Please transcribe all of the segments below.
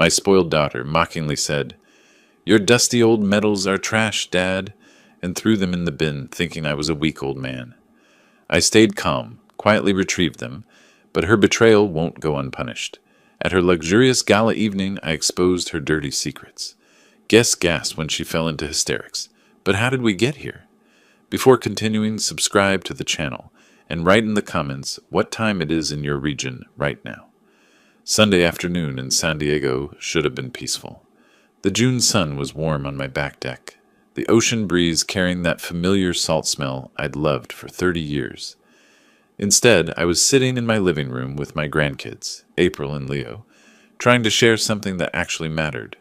My spoiled daughter mockingly said, "Your dusty old medals are trash, Dad," and threw them in the bin, thinking I was a weak old man. I stayed calm, quietly retrieved them, but her betrayal won't go unpunished. At her luxurious gala evening, I exposed her dirty secrets. Guests gasped when she fell into hysterics. But how did we get here? Before continuing, subscribe to the channel and write in the comments what time it is in your region right now. Sunday afternoon in San Diego should have been peaceful. The June sun was warm on my back deck, the ocean breeze carrying that familiar salt smell I'd loved for 30 years. Instead, I was sitting in my living room with my grandkids, April and Leo, trying to share something that actually mattered.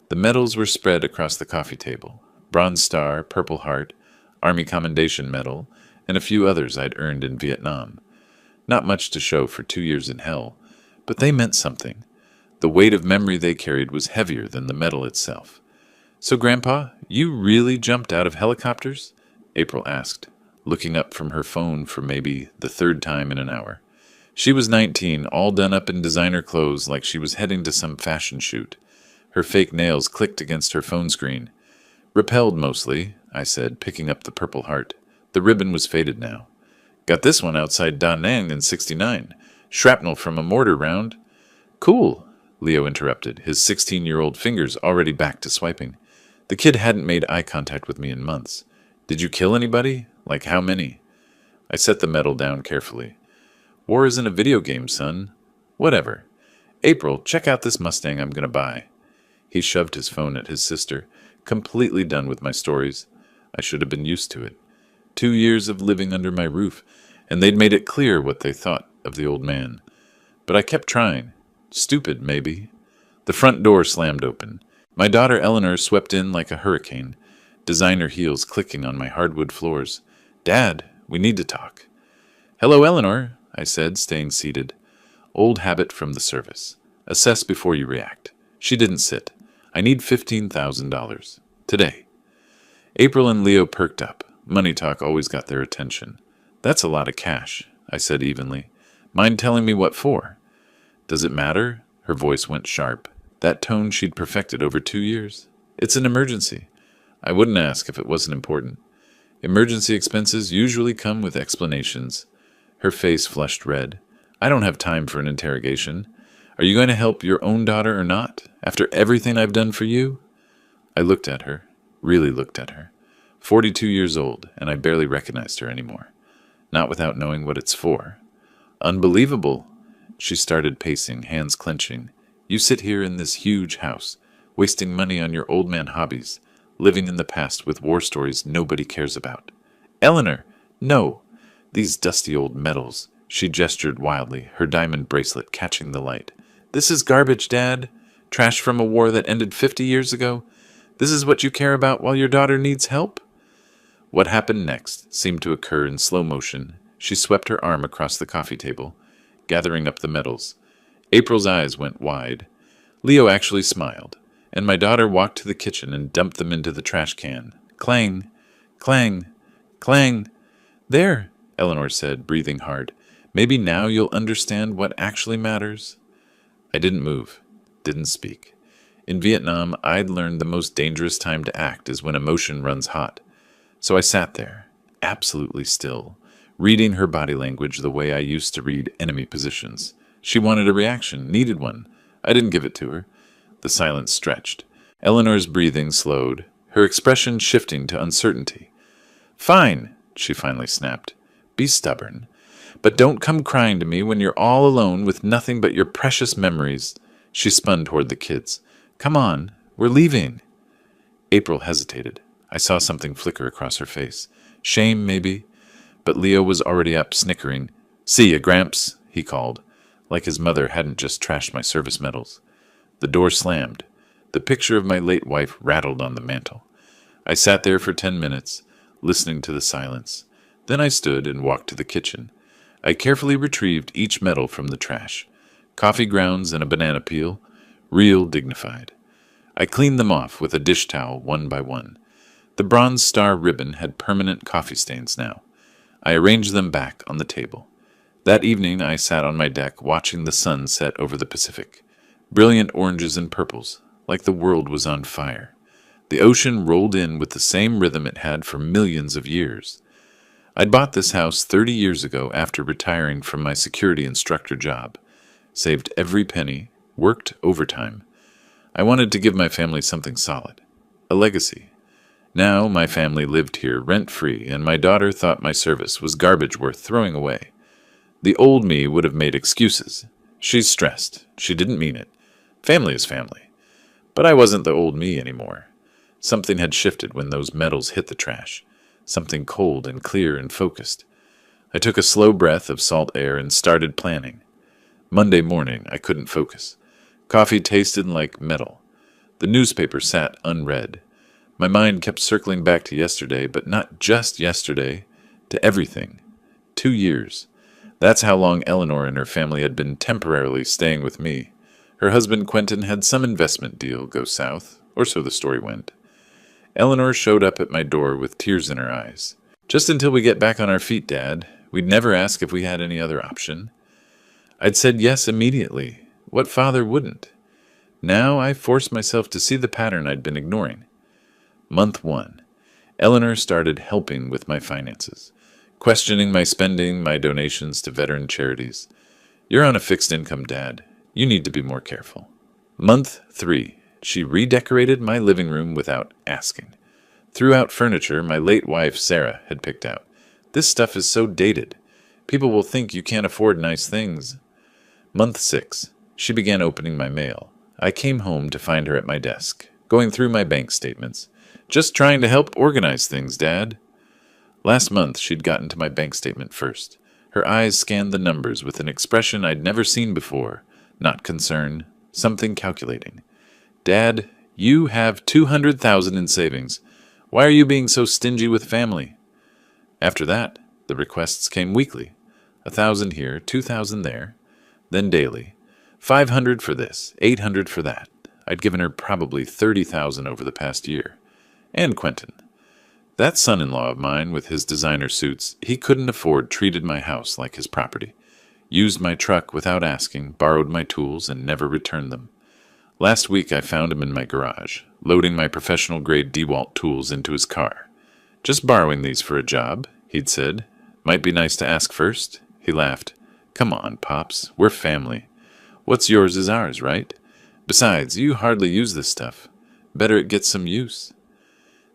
The medals were spread across the coffee table: Bronze Star, Purple Heart, Army Commendation Medal, and a few others I'd earned in Vietnam. Not much to show for 2 years in hell, but they meant something. The weight of memory they carried was heavier than the medal itself. "So, Grandpa, you really jumped out of helicopters?" April asked, looking up from her phone for maybe the third time in an hour. She was 19, all done up in designer clothes like she was heading to some fashion shoot. Her fake nails clicked against her phone screen. "Repelled mostly," I said, picking up the Purple Heart. The ribbon was faded now. "Got this one outside Da Nang in '69. Shrapnel from a mortar round." "Cool," Leo interrupted, his 16-year-old fingers already back to swiping. The kid hadn't made eye contact with me in months. "Did you kill anybody? Like how many?" I set the medal down carefully. "War isn't a video game, son." "Whatever. April, check out this Mustang I'm gonna buy." He shoved his phone at his sister, completely done with my stories. I should have been used to it. 2 years of living under my roof, and they'd made it clear what they thought of the old man. But I kept trying. Stupid, maybe. The front door slammed open. My daughter Eleanor swept in like a hurricane, designer heels clicking on my hardwood floors. "Dad, we need to talk." "Hello, Eleanor," I said, staying seated. Old habit from the service. Assess before you react. She didn't sit. "I need $15,000. Today." April and Leo perked up. Money talk always got their attention. "That's a lot of cash," I said evenly. "Mind telling me what for?" "Does it matter?" Her voice went sharp. That tone she'd perfected over 2 years. "It's an emergency." I wouldn't ask if it wasn't important. Emergency expenses usually come with explanations. Her face flushed red. "I don't have time for an interrogation. Are you going to help your own daughter or not, after everything I've done for you?" I looked at her, really looked at her. 42 years old, and I barely recognized her anymore. Not without knowing what it's for. "Unbelievable." She started pacing, hands clenching. "You sit here in this huge house, wasting money on your old man hobbies, living in the past with war stories nobody cares about." "Eleanor, no. These dusty old medals." She gestured wildly, her diamond bracelet catching the light. "This is garbage, Dad. Trash from a war that ended 50 years ago. This is what you care about while your daughter needs help?" What happened next seemed to occur in slow motion. She swept her arm across the coffee table, gathering up the medals. April's eyes went wide. Leo actually smiled, and my daughter walked to the kitchen and dumped them into the trash can. Clang, clang, clang. "There," Eleanor said, breathing hard. "Maybe now you'll understand what actually matters." I didn't move, didn't speak. In Vietnam, I'd learned the most dangerous time to act is when emotion runs hot. So I sat there, absolutely still, reading her body language the way I used to read enemy positions. She wanted a reaction, needed one. I didn't give it to her. The silence stretched. Eleanor's breathing slowed, her expression shifting to uncertainty. "Fine," she finally snapped. "Be stubborn. But don't come crying to me when you're all alone with nothing but your precious memories." She spun toward the kids. "Come on, we're leaving." April hesitated. I saw something flicker across her face. Shame, maybe? But Leo was already up, snickering. "See ya, Gramps," he called, like his mother hadn't just trashed my service medals. The door slammed. The picture of my late wife rattled on the mantel. I sat there for 10 minutes, listening to the silence. Then I stood and walked to the kitchen. I carefully retrieved each medal from the trash. Coffee grounds and a banana peel. Real dignified. I cleaned them off with a dish towel one by one. The Bronze Star ribbon had permanent coffee stains now. I arranged them back on the table. That evening I sat on my deck watching the sun set over the Pacific. Brilliant oranges and purples, like the world was on fire. The ocean rolled in with the same rhythm it had for millions of years. I'd bought this house 30 years ago after retiring from my security instructor job. Saved every penny, worked overtime. I wanted to give my family something solid, a legacy. Now my family lived here rent-free, and my daughter thought my service was garbage worth throwing away. The old me would have made excuses. She's stressed. She didn't mean it. Family is family. But I wasn't the old me anymore. Something had shifted when those metals hit the trash. Something cold and clear and focused. I took a slow breath of salt air and started planning. Monday morning, I couldn't focus. Coffee tasted like metal. The newspaper sat unread. My mind kept circling back to yesterday, but not just yesterday, to everything. 2 years. That's how long Eleanor and her family had been temporarily staying with me. Her husband Quentin had some investment deal go south, or so the story went. Eleanor showed up at my door with tears in her eyes. "Just until we get back on our feet, Dad. We'd never ask if we had any other option." I'd said yes immediately. What father wouldn't? Now I forced myself to see the pattern I'd been ignoring. Month 1. Eleanor started helping with my finances, questioning my spending, my donations to veteran charities. "You're on a fixed income, Dad. You need to be more careful." Month 3. She redecorated my living room without asking. Threw out furniture my late wife, Sarah, had picked out. "This stuff is so dated. People will think you can't afford nice things." Month 6. She began opening my mail. I came home to find her at my desk, going through my bank statements. "Just trying to help organize things, Dad." Last month, she'd gotten to my bank statement first. Her eyes scanned the numbers with an expression I'd never seen before. Not concern, something calculating. "Dad, you have $200,000 in savings. Why are you being so stingy with family?" After that, the requests came weekly. 1,000 here, 2,000 there. Then daily. 500 for this, 800 for that. I'd given her probably 30,000 over the past year. And Quentin. That son-in-law of mine with his designer suits, he couldn't afford, treated my house like his property. Used my truck without asking, borrowed my tools, and never returned them. Last week I found him in my garage, loading my professional-grade DeWalt tools into his car. "Just borrowing these for a job," he'd said. "Might be nice to ask first." He laughed. "Come on, Pops, we're family. What's yours is ours, right? Besides, you hardly use this stuff. Better it gets some use."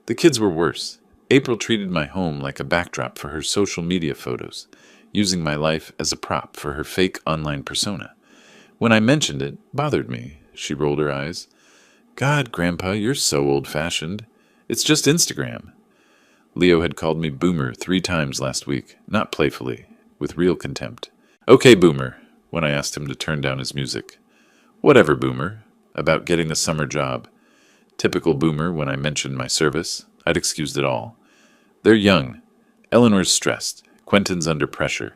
The kids were worse. April treated my home like a backdrop for her social media photos, using my life as a prop for her fake online persona. When I mentioned it, bothered me. She rolled her eyes. "God, Grandpa, you're so old-fashioned. It's just Instagram." Leo had called me Boomer 3 times last week, not playfully, with real contempt. "Okay, Boomer," when I asked him to turn down his music. "Whatever, Boomer," about getting a summer job. Typical Boomer when I mentioned my service. I'd excused it all. They're young. Eleanor's stressed. Quentin's under pressure.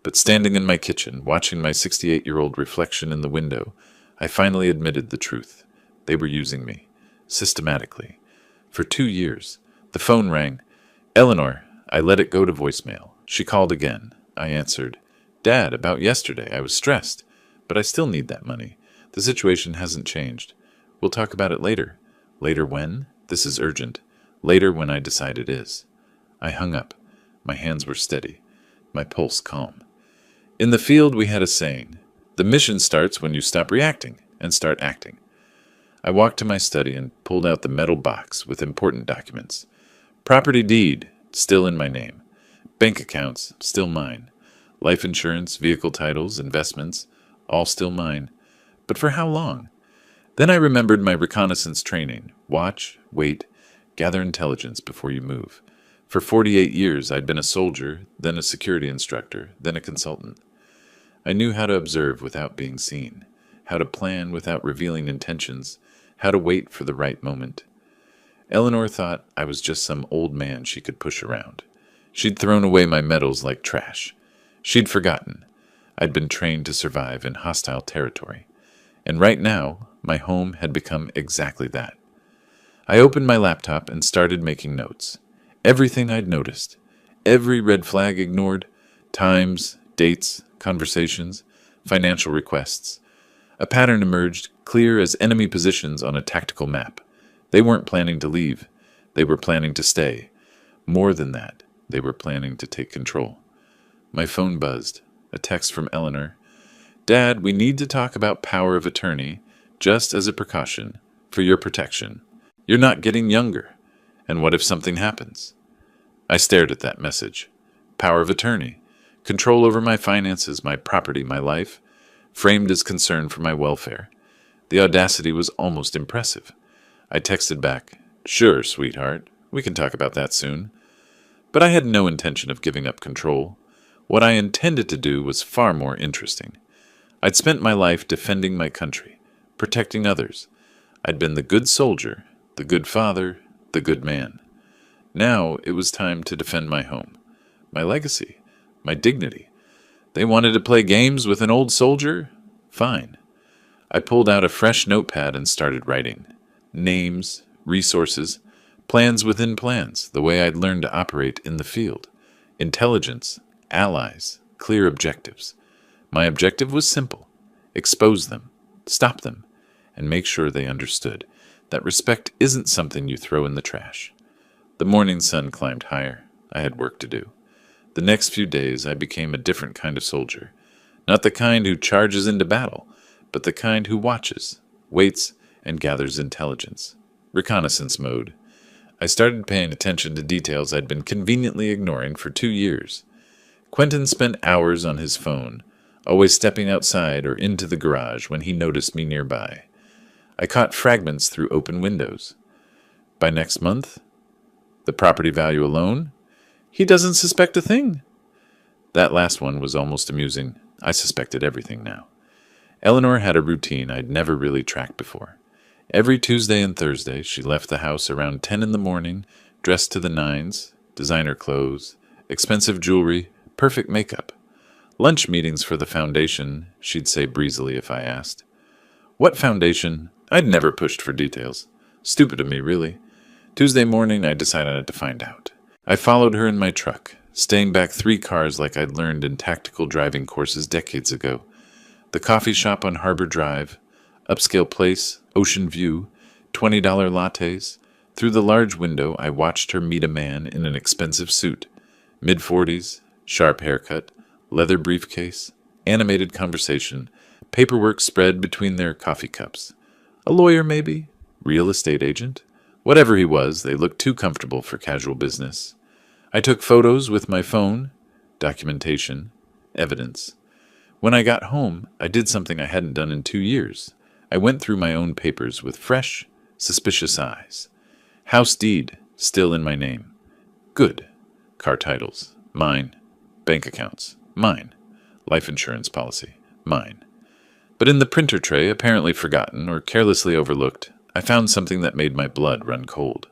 But standing in my kitchen, watching my 68-year-old reflection in the window, I finally admitted the truth. They were using me. Systematically. For 2 years. The phone rang. "Eleanor." I let it go to voicemail. She called again. I answered. "Dad, about yesterday. I was stressed. But I still need that money. The situation hasn't changed. We'll talk about it later." "Later when? This is urgent." "Later when I decide it is." I hung up. My hands were steady. My pulse calm. In the field we had a saying. The mission starts when you stop reacting and start acting. I walked to my study and pulled out the metal box with important documents. Property deed, still in my name. Bank accounts, still mine. Life insurance, vehicle titles, investments, all still mine. But for how long? Then I remembered my reconnaissance training. Watch, wait, gather intelligence before you move. For 48 years I'd been a soldier, then a security instructor, then a consultant. I knew how to observe without being seen, how to plan without revealing intentions, how to wait for the right moment. Eleanor thought I was just some old man she could push around. She'd thrown away my medals like trash. She'd forgotten. I'd been trained to survive in hostile territory. And right now, my home had become exactly that. I opened my laptop and started making notes. Everything I'd noticed. Every red flag ignored. Times, dates, conversations, financial requests. A pattern emerged, clear as enemy positions on a tactical map. They weren't planning to leave. They were planning to stay. More than that, they were planning to take control. My phone buzzed. A text from Eleanor. Dad, we need to talk about power of attorney, just as a precaution, for your protection. You're not getting younger. And what if something happens? I stared at that message. Power of attorney. Control over my finances, my property, my life, framed as concern for my welfare. The audacity was almost impressive. I texted back, Sure, sweetheart. We can talk about that soon. But I had no intention of giving up control. What I intended to do was far more interesting. I'd spent my life defending my country, protecting others. I'd been the good soldier, the good father, the good man. Now it was time to defend my home, my legacy, my dignity. They wanted to play games with an old soldier? Fine. I pulled out a fresh notepad and started writing. Names, resources, plans within plans, the way I'd learned to operate in the field. Intelligence, allies, clear objectives. My objective was simple. Expose them, stop them, and make sure they understood that respect isn't something you throw in the trash. The morning sun climbed higher. I had work to do. The next few days I became a different kind of soldier. Not the kind who charges into battle, but the kind who watches, waits, and gathers intelligence. Reconnaissance mode. I started paying attention to details I'd been conveniently ignoring for 2 years. Quentin spent hours on his phone, always stepping outside or into the garage when he noticed me nearby. I caught fragments through open windows. By next month, the property value alone, he doesn't suspect a thing. That last one was almost amusing. I suspected everything now. Eleanor had a routine I'd never really tracked before. Every Tuesday and Thursday, she left the house around 10 in the morning, dressed to the nines, designer clothes, expensive jewelry, perfect makeup. Lunch meetings for the foundation, she'd say breezily if I asked. What foundation? I'd never pushed for details. Stupid of me, really. Tuesday morning, I decided to find out. I followed her in my truck, staying back 3 cars like I'd learned in tactical driving courses decades ago. The coffee shop on Harbor Drive, upscale place, ocean view, $20 lattes. Through the large window, I watched her meet a man in an expensive suit, mid-40s, sharp haircut, leather briefcase, animated conversation, paperwork spread between their coffee cups. A lawyer, maybe? Real estate agent? Whatever he was, they looked too comfortable for casual business. I took photos with my phone, documentation, evidence. When I got home, I did something I hadn't done in 2 years. I went through my own papers with fresh, suspicious eyes. House deed, still in my name. Good. Car titles, mine. Bank accounts, mine. Life insurance policy, mine. But in the printer tray, apparently forgotten or carelessly overlooked, I found something that made my blood run cold.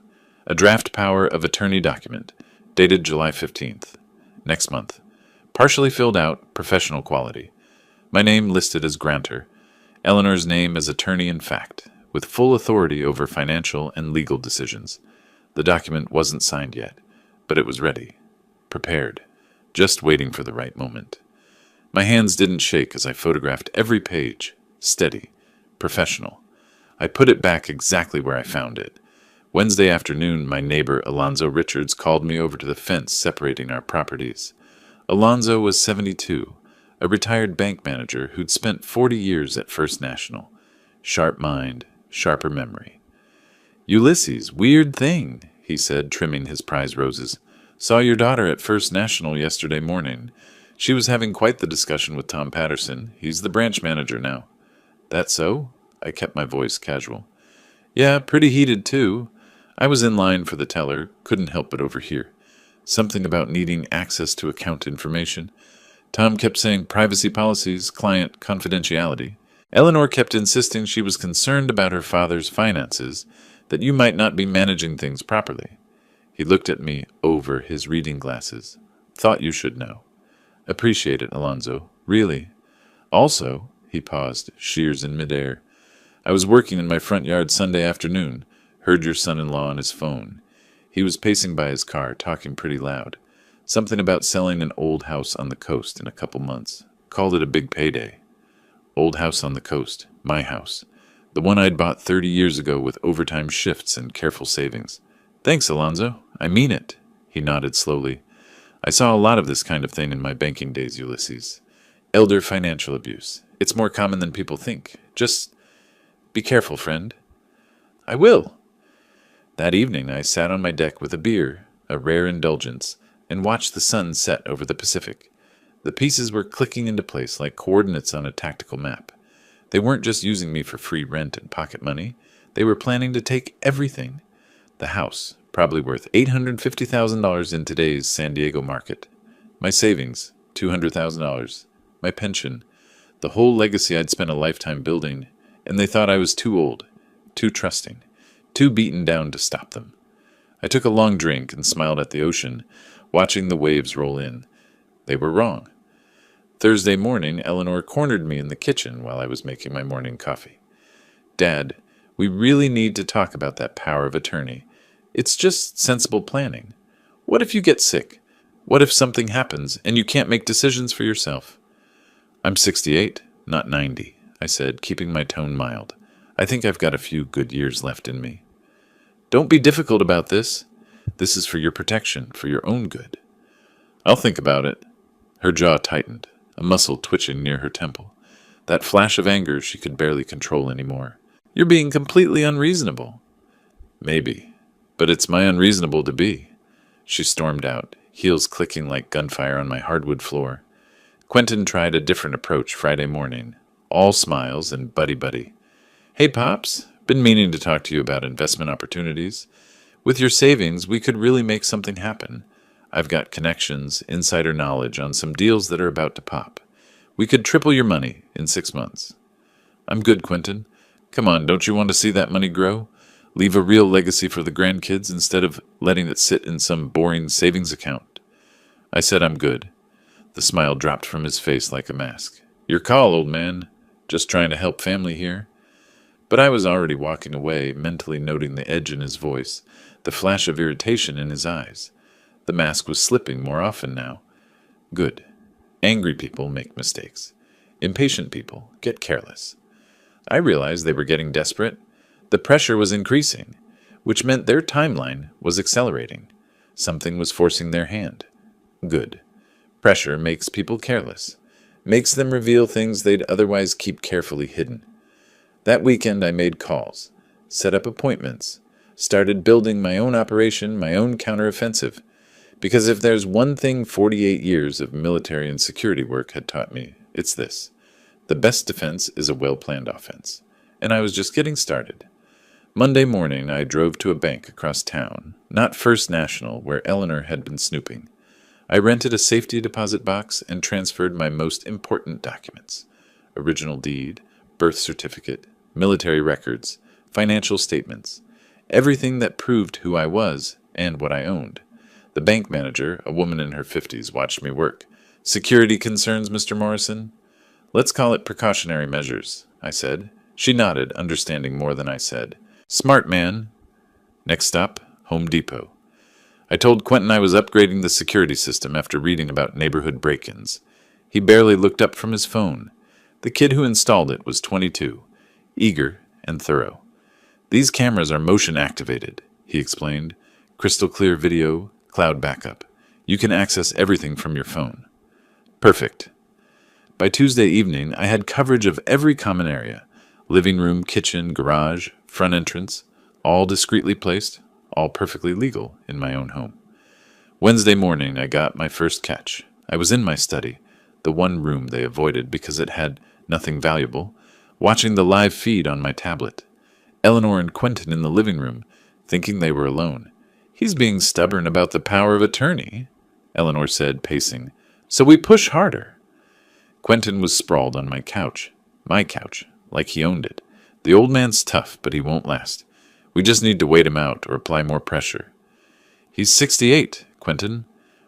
A draft power of attorney document, dated July 15th, next month. Partially filled out, professional quality. My name listed as grantor. Eleanor's name as attorney in fact, with full authority over financial and legal decisions. The document wasn't signed yet, but it was ready, prepared, just waiting for the right moment. My hands didn't shake as I photographed every page, steady, professional. I put it back exactly where I found it. Wednesday afternoon, my neighbor Alonzo Richards called me over to the fence separating our properties. Alonzo was 72, a retired bank manager who'd spent 40 years at First National. Sharp mind, sharper memory. Ulysses, weird thing, he said, trimming his prize roses. Saw your daughter at First National yesterday morning. She was having quite the discussion with Tom Patterson. He's the branch manager now. That so? I kept my voice casual. Yeah, pretty heated, too. I was in line for the teller, couldn't help but overhear. Something about needing access to account information. Tom kept saying privacy policies, client confidentiality. Eleanor kept insisting she was concerned about her father's finances, that you might not be managing things properly. He looked at me over his reading glasses. Thought you should know. Appreciate it, Alonzo. Really. Also, he paused, shears in midair. I was working in my front yard Sunday afternoon. Heard your son-in-law on his phone. He was pacing by his car, talking pretty loud. Something about selling an old house on the coast in a couple months. Called it a big payday. Old house on the coast. My house. The one I'd bought 30 years ago with overtime shifts and careful savings. Thanks, Alonzo. I mean it. He nodded slowly. I saw a lot of this kind of thing in my banking days, Ulysses. Elder financial abuse. It's more common than people think. Just be careful, friend. I will. That evening I sat on my deck with a beer, a rare indulgence, and watched the sun set over the Pacific. The pieces were clicking into place like coordinates on a tactical map. They weren't just using me for free rent and pocket money. They were planning to take everything. The house, probably worth $850,000 in today's San Diego market. My savings, $200,000. My pension, the whole legacy I'd spent a lifetime building, and they thought I was too old, too trusting, too beaten down to stop them. I took a long drink and smiled at the ocean, watching the waves roll in. They were wrong. Thursday morning, Eleanor cornered me in the kitchen while I was making my morning coffee. Dad, we really need to talk about that power of attorney. It's just sensible planning. What if you get sick? What if something happens and you can't make decisions for yourself? I'm 68, not 90, I said, keeping my tone mild. I think I've got a few good years left in me. Don't be difficult about this. This is for your protection, for your own good. I'll think about it. Her jaw tightened, a muscle twitching near her temple. That flash of anger she could barely control anymore. You're being completely unreasonable. Maybe, but it's my unreasonable to be. She stormed out, heels clicking like gunfire on my hardwood floor. Quentin tried a different approach Friday morning, all smiles and buddy-buddy. Hey, Pops, been meaning to talk to you about investment opportunities. With your savings, we could really make something happen. I've got connections, insider knowledge on some deals that are about to pop. We could triple your money in 6 months. I'm good, Quentin. Come on, don't you want to see that money grow? Leave a real legacy for the grandkids instead of letting it sit in some boring savings account. I said I'm good. The smile dropped from his face like a mask. Your call, old man. Just trying to help family here. But I was already walking away, mentally noting the edge in his voice, the flash of irritation in his eyes. The mask was slipping more often now. Good. Angry people make mistakes. Impatient people get careless. I realized they were getting desperate. The pressure was increasing, which meant their timeline was accelerating. Something was forcing their hand. Good. Pressure makes people careless, makes them reveal things they'd otherwise keep carefully hidden. That weekend I made calls, set up appointments, started building my own operation, my own counteroffensive. Because if there's one thing 48 years of military and security work had taught me, it's this. The best defense is a well-planned offense. And I was just getting started. Monday morning, I drove to a bank across town, not First National, where Eleanor had been snooping. I rented a safety deposit box and transferred my most important documents. Original deed, birth certificate, military records, financial statements, everything that proved who I was and what I owned. The bank manager, a woman in her 50s, watched me work. Security concerns, Mr. Morrison? Let's call it precautionary measures, I said. She nodded, understanding more than I said. Smart man. Next stop, Home Depot. I told Quentin I was upgrading the security system after reading about neighborhood break-ins. He barely looked up from his phone. The kid who installed it was 22, eager and thorough. These cameras are motion-activated, he explained. Crystal clear video, cloud backup. You can access everything from your phone. Perfect. By Tuesday evening, I had coverage of every common area. Living room, kitchen, garage, front entrance, all discreetly placed, all perfectly legal in my own home. Wednesday morning, I got my first catch. I was in my study, the one room they avoided because it had nothing valuable, watching the live feed on my tablet. Eleanor and Quentin in the living room, thinking they were alone. He's being stubborn about the power of attorney, Eleanor said, pacing. So we push harder. Quentin was sprawled on my couch, like he owned it. The old man's tough, but he won't last. We just need to wait him out or apply more pressure. He's 68, Quentin.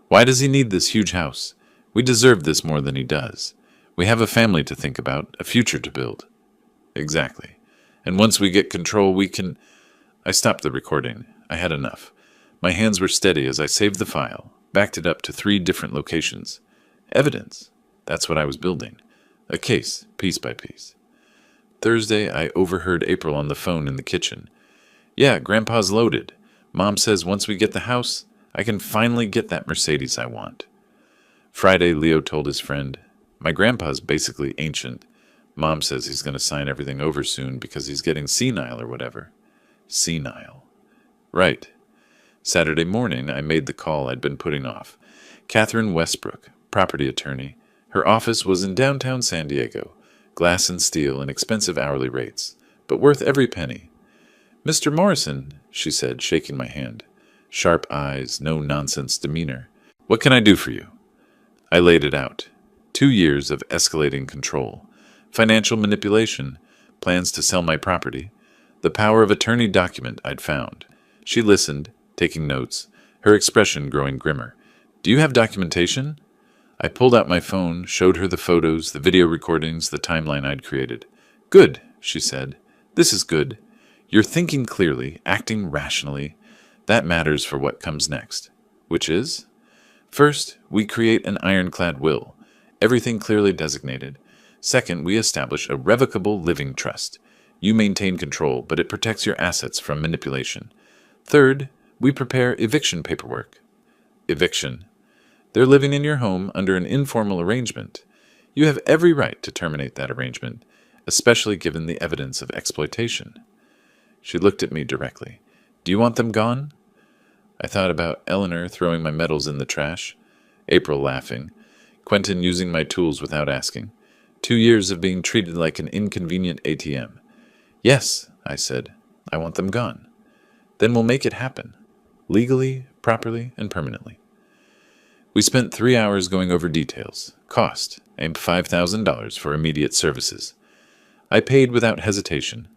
Why does he need this huge house? We deserve this more than he does. We have a family to think about, a future to build. Exactly. And once we get control, we can... I stopped the recording. I had enough. My hands were steady as I saved the file, backed it up to 3 different locations. Evidence. That's what I was building. A case, piece by piece. Thursday, I overheard April on the phone in the kitchen. Yeah, Grandpa's loaded. Mom says once we get the house, I can finally get that Mercedes I want. Friday, Leo told his friend, my grandpa's basically ancient. Mom says he's going to sign everything over soon because he's getting senile or whatever. Senile. Right. Saturday morning, I made the call I'd been putting off. Catherine Westbrook, property attorney. Her office was in downtown San Diego. Glass and steel and expensive hourly rates, but worth every penny. Mr. Morrison, she said, shaking my hand. Sharp eyes, no-nonsense demeanor. What can I do for you? I laid it out. 2 years of escalating control. Financial manipulation. Plans to sell my property. The power of attorney document I'd found. She listened, taking notes, her expression growing grimmer. Do you have documentation? I pulled out my phone, showed her the photos, the video recordings, the timeline I'd created. Good, she said. This is good. You're thinking clearly, acting rationally. That matters for what comes next. Which is? First, we create an ironclad will, everything clearly designated. Second, we establish a revocable living trust. You maintain control, but it protects your assets from manipulation. Third, we prepare eviction paperwork. Eviction. They're living in your home under an informal arrangement. You have every right to terminate that arrangement, especially given the evidence of exploitation. She looked at me directly. Do you want them gone? I thought about Eleanor throwing my medals in the trash, April laughing, Quentin using my tools without asking. 2 years of being treated like an inconvenient ATM. Yes, I said, I want them gone. Then we'll make it happen. Legally, properly, and permanently. We spent 3 hours going over details. Cost, aimed $5,000 for immediate services. I paid without hesitation.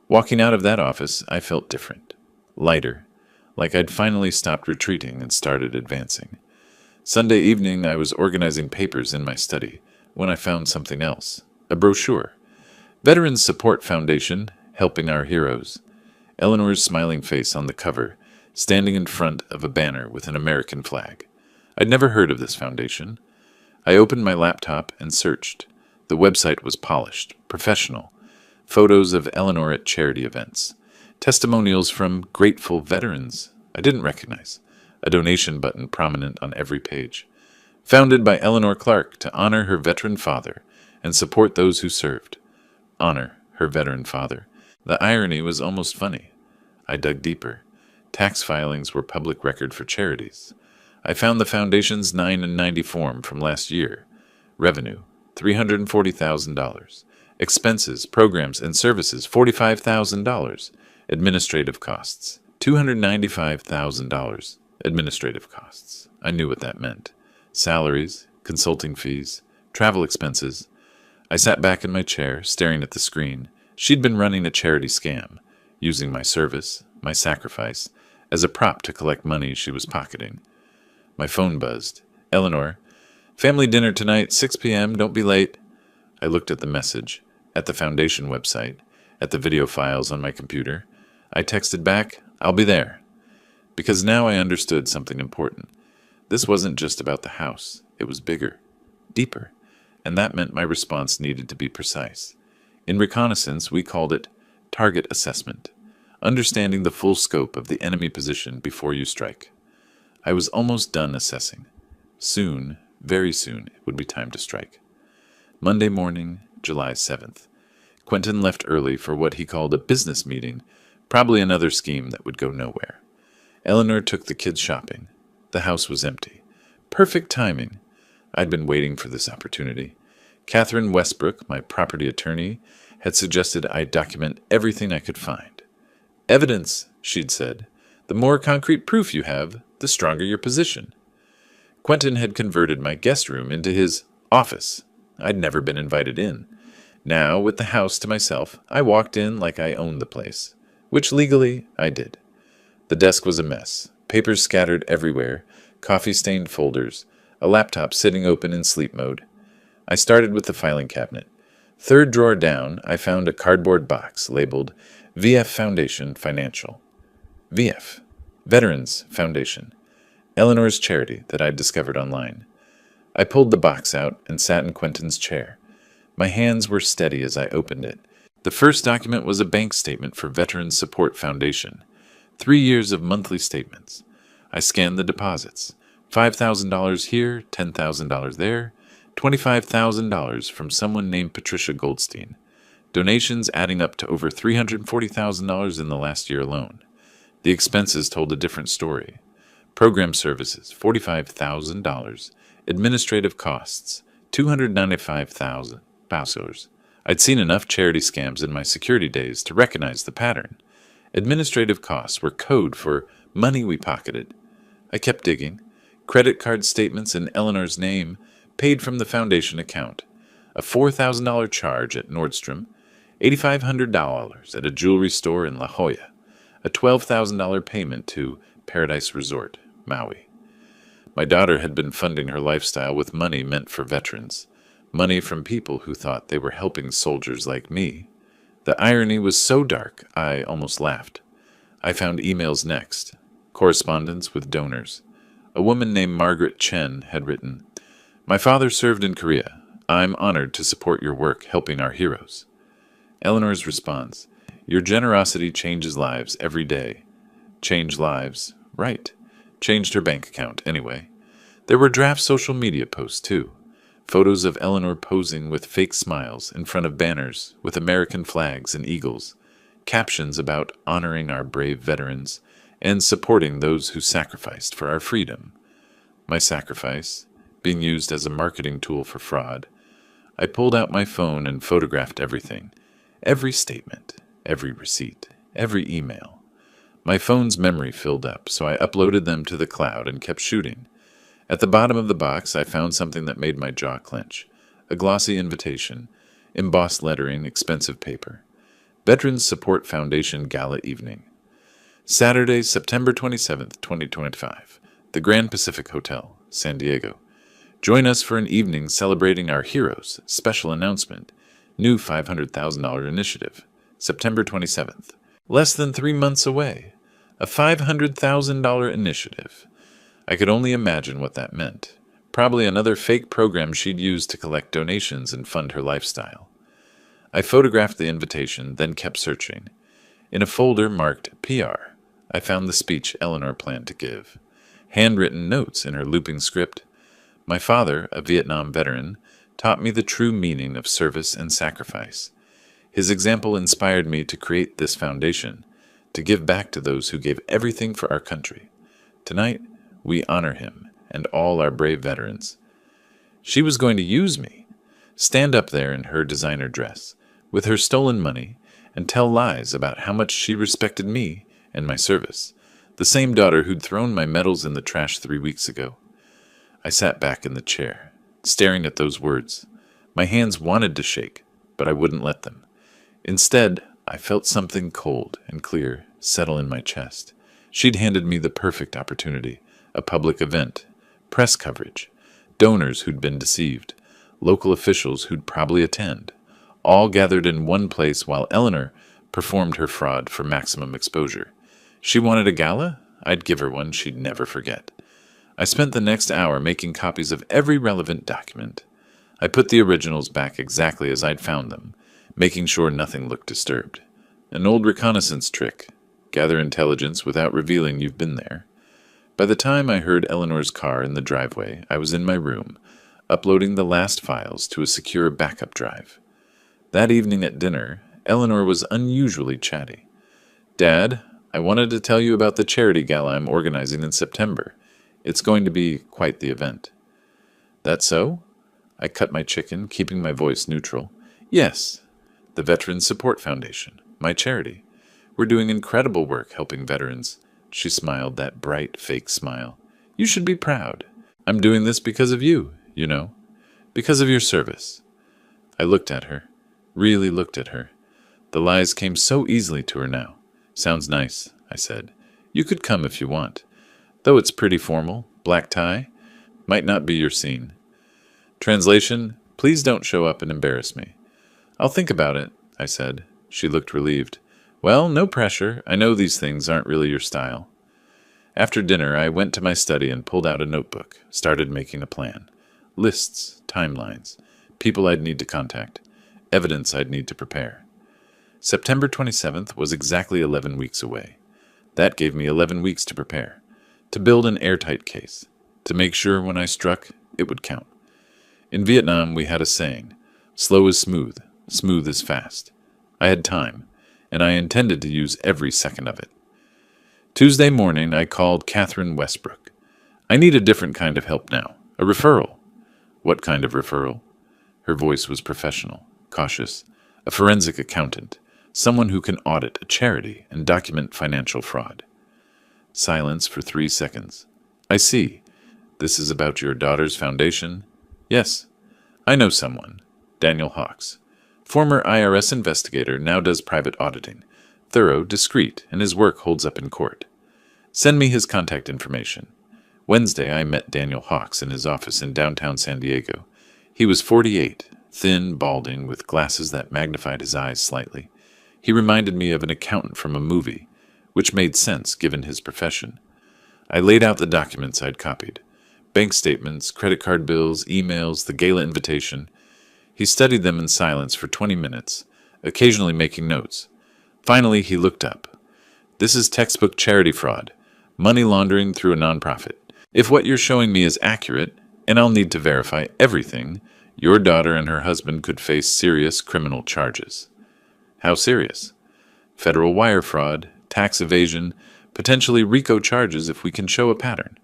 Walking out of that office, I felt different. Lighter. Like I'd finally stopped retreating and started advancing. Sunday evening, I was organizing papers in my study when I found something else. A brochure. Veterans Support Foundation, Helping Our Heroes. Eleanor's smiling face on the cover, standing in front of a banner with an American flag. I'd never heard of this foundation. I opened my laptop and searched. The website was polished, professional. Photos of Eleanor at charity events. Testimonials from grateful veterans I didn't recognize. A donation button prominent on every page. Founded by Eleanor Clark to honor her veteran father and support those who served. Honor her veteran father. The irony was almost funny. I dug deeper. Tax filings were public record for charities. I found the foundation's 990 form from last year. Revenue, $340,000. Expenses, programs, and services, $45,000. Administrative costs, $295,000. Administrative costs. I knew what that meant. Salaries, consulting fees, travel expenses. I sat back in my chair, staring at the screen. She'd been running a charity scam, using my service, my sacrifice, as a prop to collect money she was pocketing. My phone buzzed. Eleanor, family dinner tonight, 6 p.m., don't be late. I looked at the message, at the foundation website, at the video files on my computer. I texted back, I'll be there. Because now I understood something important. This wasn't just about the house. It was bigger, deeper, and that meant my response needed to be precise. In reconnaissance, we called it target assessment, understanding the full scope of the enemy position before you strike. I was almost done assessing. Soon, very soon, it would be time to strike. Monday morning, July 7th. Quentin left early for what he called a business meeting, probably another scheme that would go nowhere. Eleanor took the kids shopping. The house was empty. Perfect timing. I'd been waiting for this opportunity. Catherine Westbrook, my property attorney, had suggested I document everything I could find. Evidence, she'd said. The more concrete proof you have, the stronger your position. Quentin had converted my guest room into his office. I'd never been invited in. Now, with the house to myself, I walked in like I owned the place, which legally I did. The desk was a mess, papers scattered everywhere, coffee-stained folders, a laptop sitting open in sleep mode. I started with the filing cabinet. Third drawer down, I found a cardboard box labeled VF Foundation Financial. VF, Veterans Foundation, Eleanor's charity that I'd discovered online. I pulled the box out and sat in Quentin's chair. My hands were steady as I opened it. The first document was a bank statement for Veterans Support Foundation. 3 years of monthly statements. I scanned the deposits. $5,000 here, $10,000 there, $25,000 from someone named Patricia Goldstein. Donations adding up to over $340,000 in the last year alone. The expenses told a different story. Program services, $45,000. Administrative costs, 295,000 pesos. I'd seen enough charity scams in my security days to recognize the pattern. Administrative costs were code for money we pocketed. I kept digging. Credit card statements in Eleanor's name, paid from the foundation account. A $4,000 charge at Nordstrom. $8,500 at a jewelry store in La Jolla. A $12,000 payment to Paradise Resort, Maui. My daughter had been funding her lifestyle with money meant for veterans. Money from people who thought they were helping soldiers like me. The irony was so dark, I almost laughed. I found emails next. Correspondence with donors. A woman named Margaret Chen had written, "My father served in Korea. I'm honored to support your work helping our heroes." Eleanor's response, "Your generosity changes lives every day." Change lives? Right. Changed her bank account, anyway. There were draft social media posts, too. Photos of Eleanor posing with fake smiles in front of banners with American flags and eagles. Captions about honoring our brave veterans and supporting those who sacrificed for our freedom. My sacrifice, being used as a marketing tool for fraud. I pulled out my phone and photographed everything. Every statement, every receipt, every email. My phone's memory filled up, so I uploaded them to the cloud and kept shooting. At the bottom of the box, I found something that made my jaw clench. A glossy invitation, embossed lettering, expensive paper. Veterans Support Foundation Gala Evening. Saturday, September 27th, 2025. The Grand Pacific Hotel, San Diego. Join us for an evening celebrating our heroes. Special announcement. New $500,000 initiative. September 27th. Less than 3 months away. A $500,000 initiative. I could only imagine what that meant. Probably another fake program she'd use to collect donations and fund her lifestyle. I photographed the invitation, then kept searching. In a folder marked PR, I found the speech Eleanor planned to give. Handwritten notes in her looping script. My father, a Vietnam veteran, taught me the true meaning of service and sacrifice. His example inspired me to create this foundation, to give back to those who gave everything for our country. Tonight, we honor him and all our brave veterans. She was going to use me, stand up there in her designer dress, with her stolen money, and tell lies about how much she respected me and my service, the same daughter who'd thrown my medals in the trash 3 weeks ago. I sat back in the chair, staring at those words. My hands wanted to shake, but I wouldn't let them. Instead, I felt something cold and clear settle in my chest. She'd handed me the perfect opportunity, a public event, press coverage, donors who'd been deceived, local officials who'd probably attend, all gathered in one place while Eleanor performed her fraud for maximum exposure. She wanted a gala? I'd give her one she'd never forget. I spent the next hour making copies of every relevant document. I put the originals back exactly as I'd found them, making sure nothing looked disturbed. An old reconnaissance trick. Gather intelligence without revealing you've been there. By the time I heard Eleanor's car in the driveway, I was in my room, uploading the last files to a secure backup drive. That evening at dinner, Eleanor was unusually chatty. "Dad, I wanted to tell you about the charity gala I'm organizing in September. It's going to be quite the event." "That so?" I cut my chicken, keeping my voice neutral. "Yes, the Veterans Support Foundation, my charity. We're doing incredible work helping veterans." She smiled, that bright, fake smile. "You should be proud. I'm doing this because of you, you know. Because of your service." I looked at her. Really looked at her. The lies came so easily to her now. "Sounds nice," I said. "You could come if you want. Though it's pretty formal, black tie. Might not be your scene." Translation, please don't show up and embarrass me. "I'll think about it," I said. She looked relieved. "Well, no pressure. I know these things aren't really your style." After dinner, I went to my study and pulled out a notebook, started making a plan. Lists, timelines, people I'd need to contact, evidence I'd need to prepare. September 27th was exactly 11 weeks away. That gave me 11 weeks to prepare, to build an airtight case, to make sure when I struck, it would count. In Vietnam, we had a saying, slow is smooth, smooth is fast. I had time, and I intended to use every second of it. Tuesday morning, I called Catherine Westbrook. I need a different kind of help now, a referral. What kind of referral? Her voice was professional, cautious, a forensic accountant, someone who can audit a charity and document financial fraud. Silence for 3 seconds. I see. This is about your daughter's foundation? Yes. I know someone. Daniel Hawks. Former IRS investigator, now does private auditing. Thorough, discreet, and his work holds up in court. Send me his contact information. Wednesday, I met Daniel Hawks in his office in downtown San Diego. He was 48, thin, balding, with glasses that magnified his eyes slightly. He reminded me of an accountant from a movie, which made sense given his profession. I laid out the documents I'd copied. Bank statements, credit card bills, emails, the gala invitation. He studied them in silence for 20 minutes, occasionally making notes. Finally, he looked up. This is textbook charity fraud, money laundering through a nonprofit. If what you're showing me is accurate, and I'll need to verify everything, your daughter and her husband could face serious criminal charges. How serious? Federal wire fraud, tax evasion, potentially RICO charges if we can show a pattern.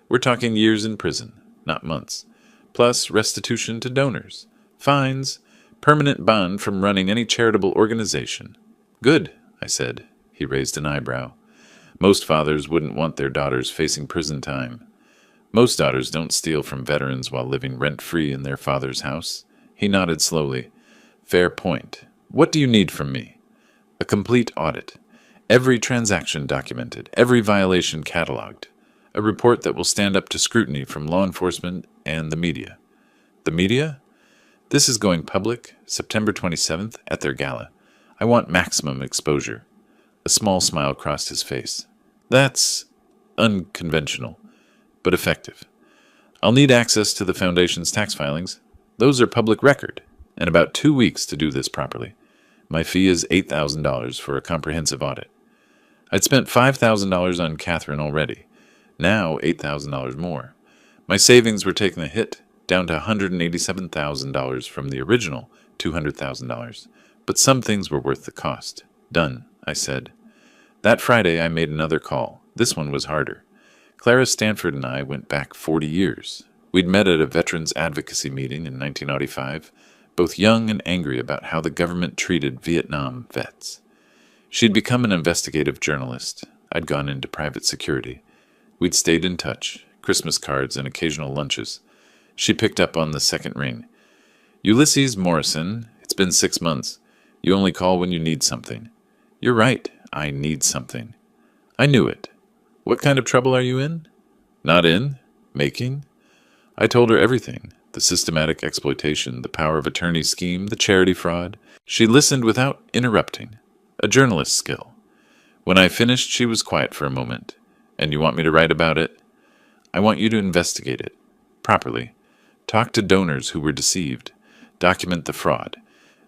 We're talking years in prison, not months. Plus restitution to donors, fines, permanent bond from running any charitable organization. Good, I said. He raised an eyebrow. Most fathers wouldn't want their daughters facing prison time. Most daughters don't steal from veterans while living rent-free in their father's house. He nodded slowly. Fair point. What do you need from me? A complete audit. Every transaction documented, every violation cataloged. A report that will stand up to scrutiny from law enforcement and the media. The media? This is going public, September 27th, at their gala. I want maximum exposure. A small smile crossed his face. That's unconventional, but effective. I'll need access to the Foundation's tax filings. Those are public record, and about 2 weeks to do this properly. My fee is $8,000 for a comprehensive audit. I'd spent $5,000 on Catherine already. Now $8,000 more. My savings were taking a hit, down to $187,000 from the original $200,000. But some things were worth the cost. Done, I said. That Friday I made another call. This one was harder. Clara Stanford and I went back 40 years. We'd met at a veterans advocacy meeting in 1995, both young and angry about how the government treated Vietnam vets. She'd become an investigative journalist. I'd gone into private security. We'd stayed in touch, Christmas cards and occasional lunches. She picked up on the second ring. Ulysses Morrison, it's been 6 months. You only call when you need something. You're right, I need something. I knew it. What kind of trouble are you in? Not in. Making. I told her everything. The systematic exploitation, the power of attorney scheme, the charity fraud. She listened without interrupting. A journalist's skill. When I finished, she was quiet for a moment. And you want me to write about it? I want you to investigate it. Properly. Talk to donors who were deceived. Document the fraud.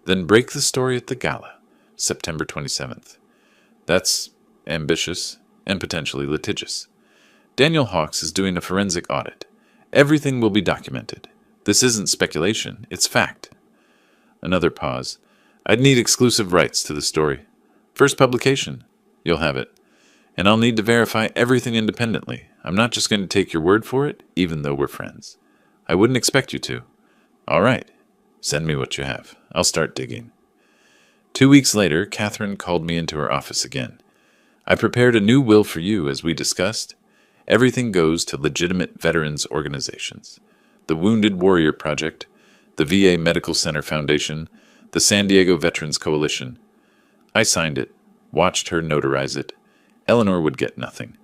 Then break the story at the gala, September 27th. That's ambitious and potentially litigious. Daniel Hawks is doing a forensic audit. Everything will be documented. This isn't speculation, it's fact. Another pause. I'd need exclusive rights to the story. First publication. You'll have it. And I'll need to verify everything independently. I'm not just going to take your word for it, even though we're friends. I wouldn't expect you to. All right. Send me what you have. I'll start digging. 2 weeks later, Catherine called me into her office again. I prepared a new will for you, as we discussed. Everything goes to legitimate veterans organizations. The Wounded Warrior Project, the VA Medical Center Foundation, the San Diego Veterans Coalition. I signed it, watched her notarize it. Eleanor would get nothing.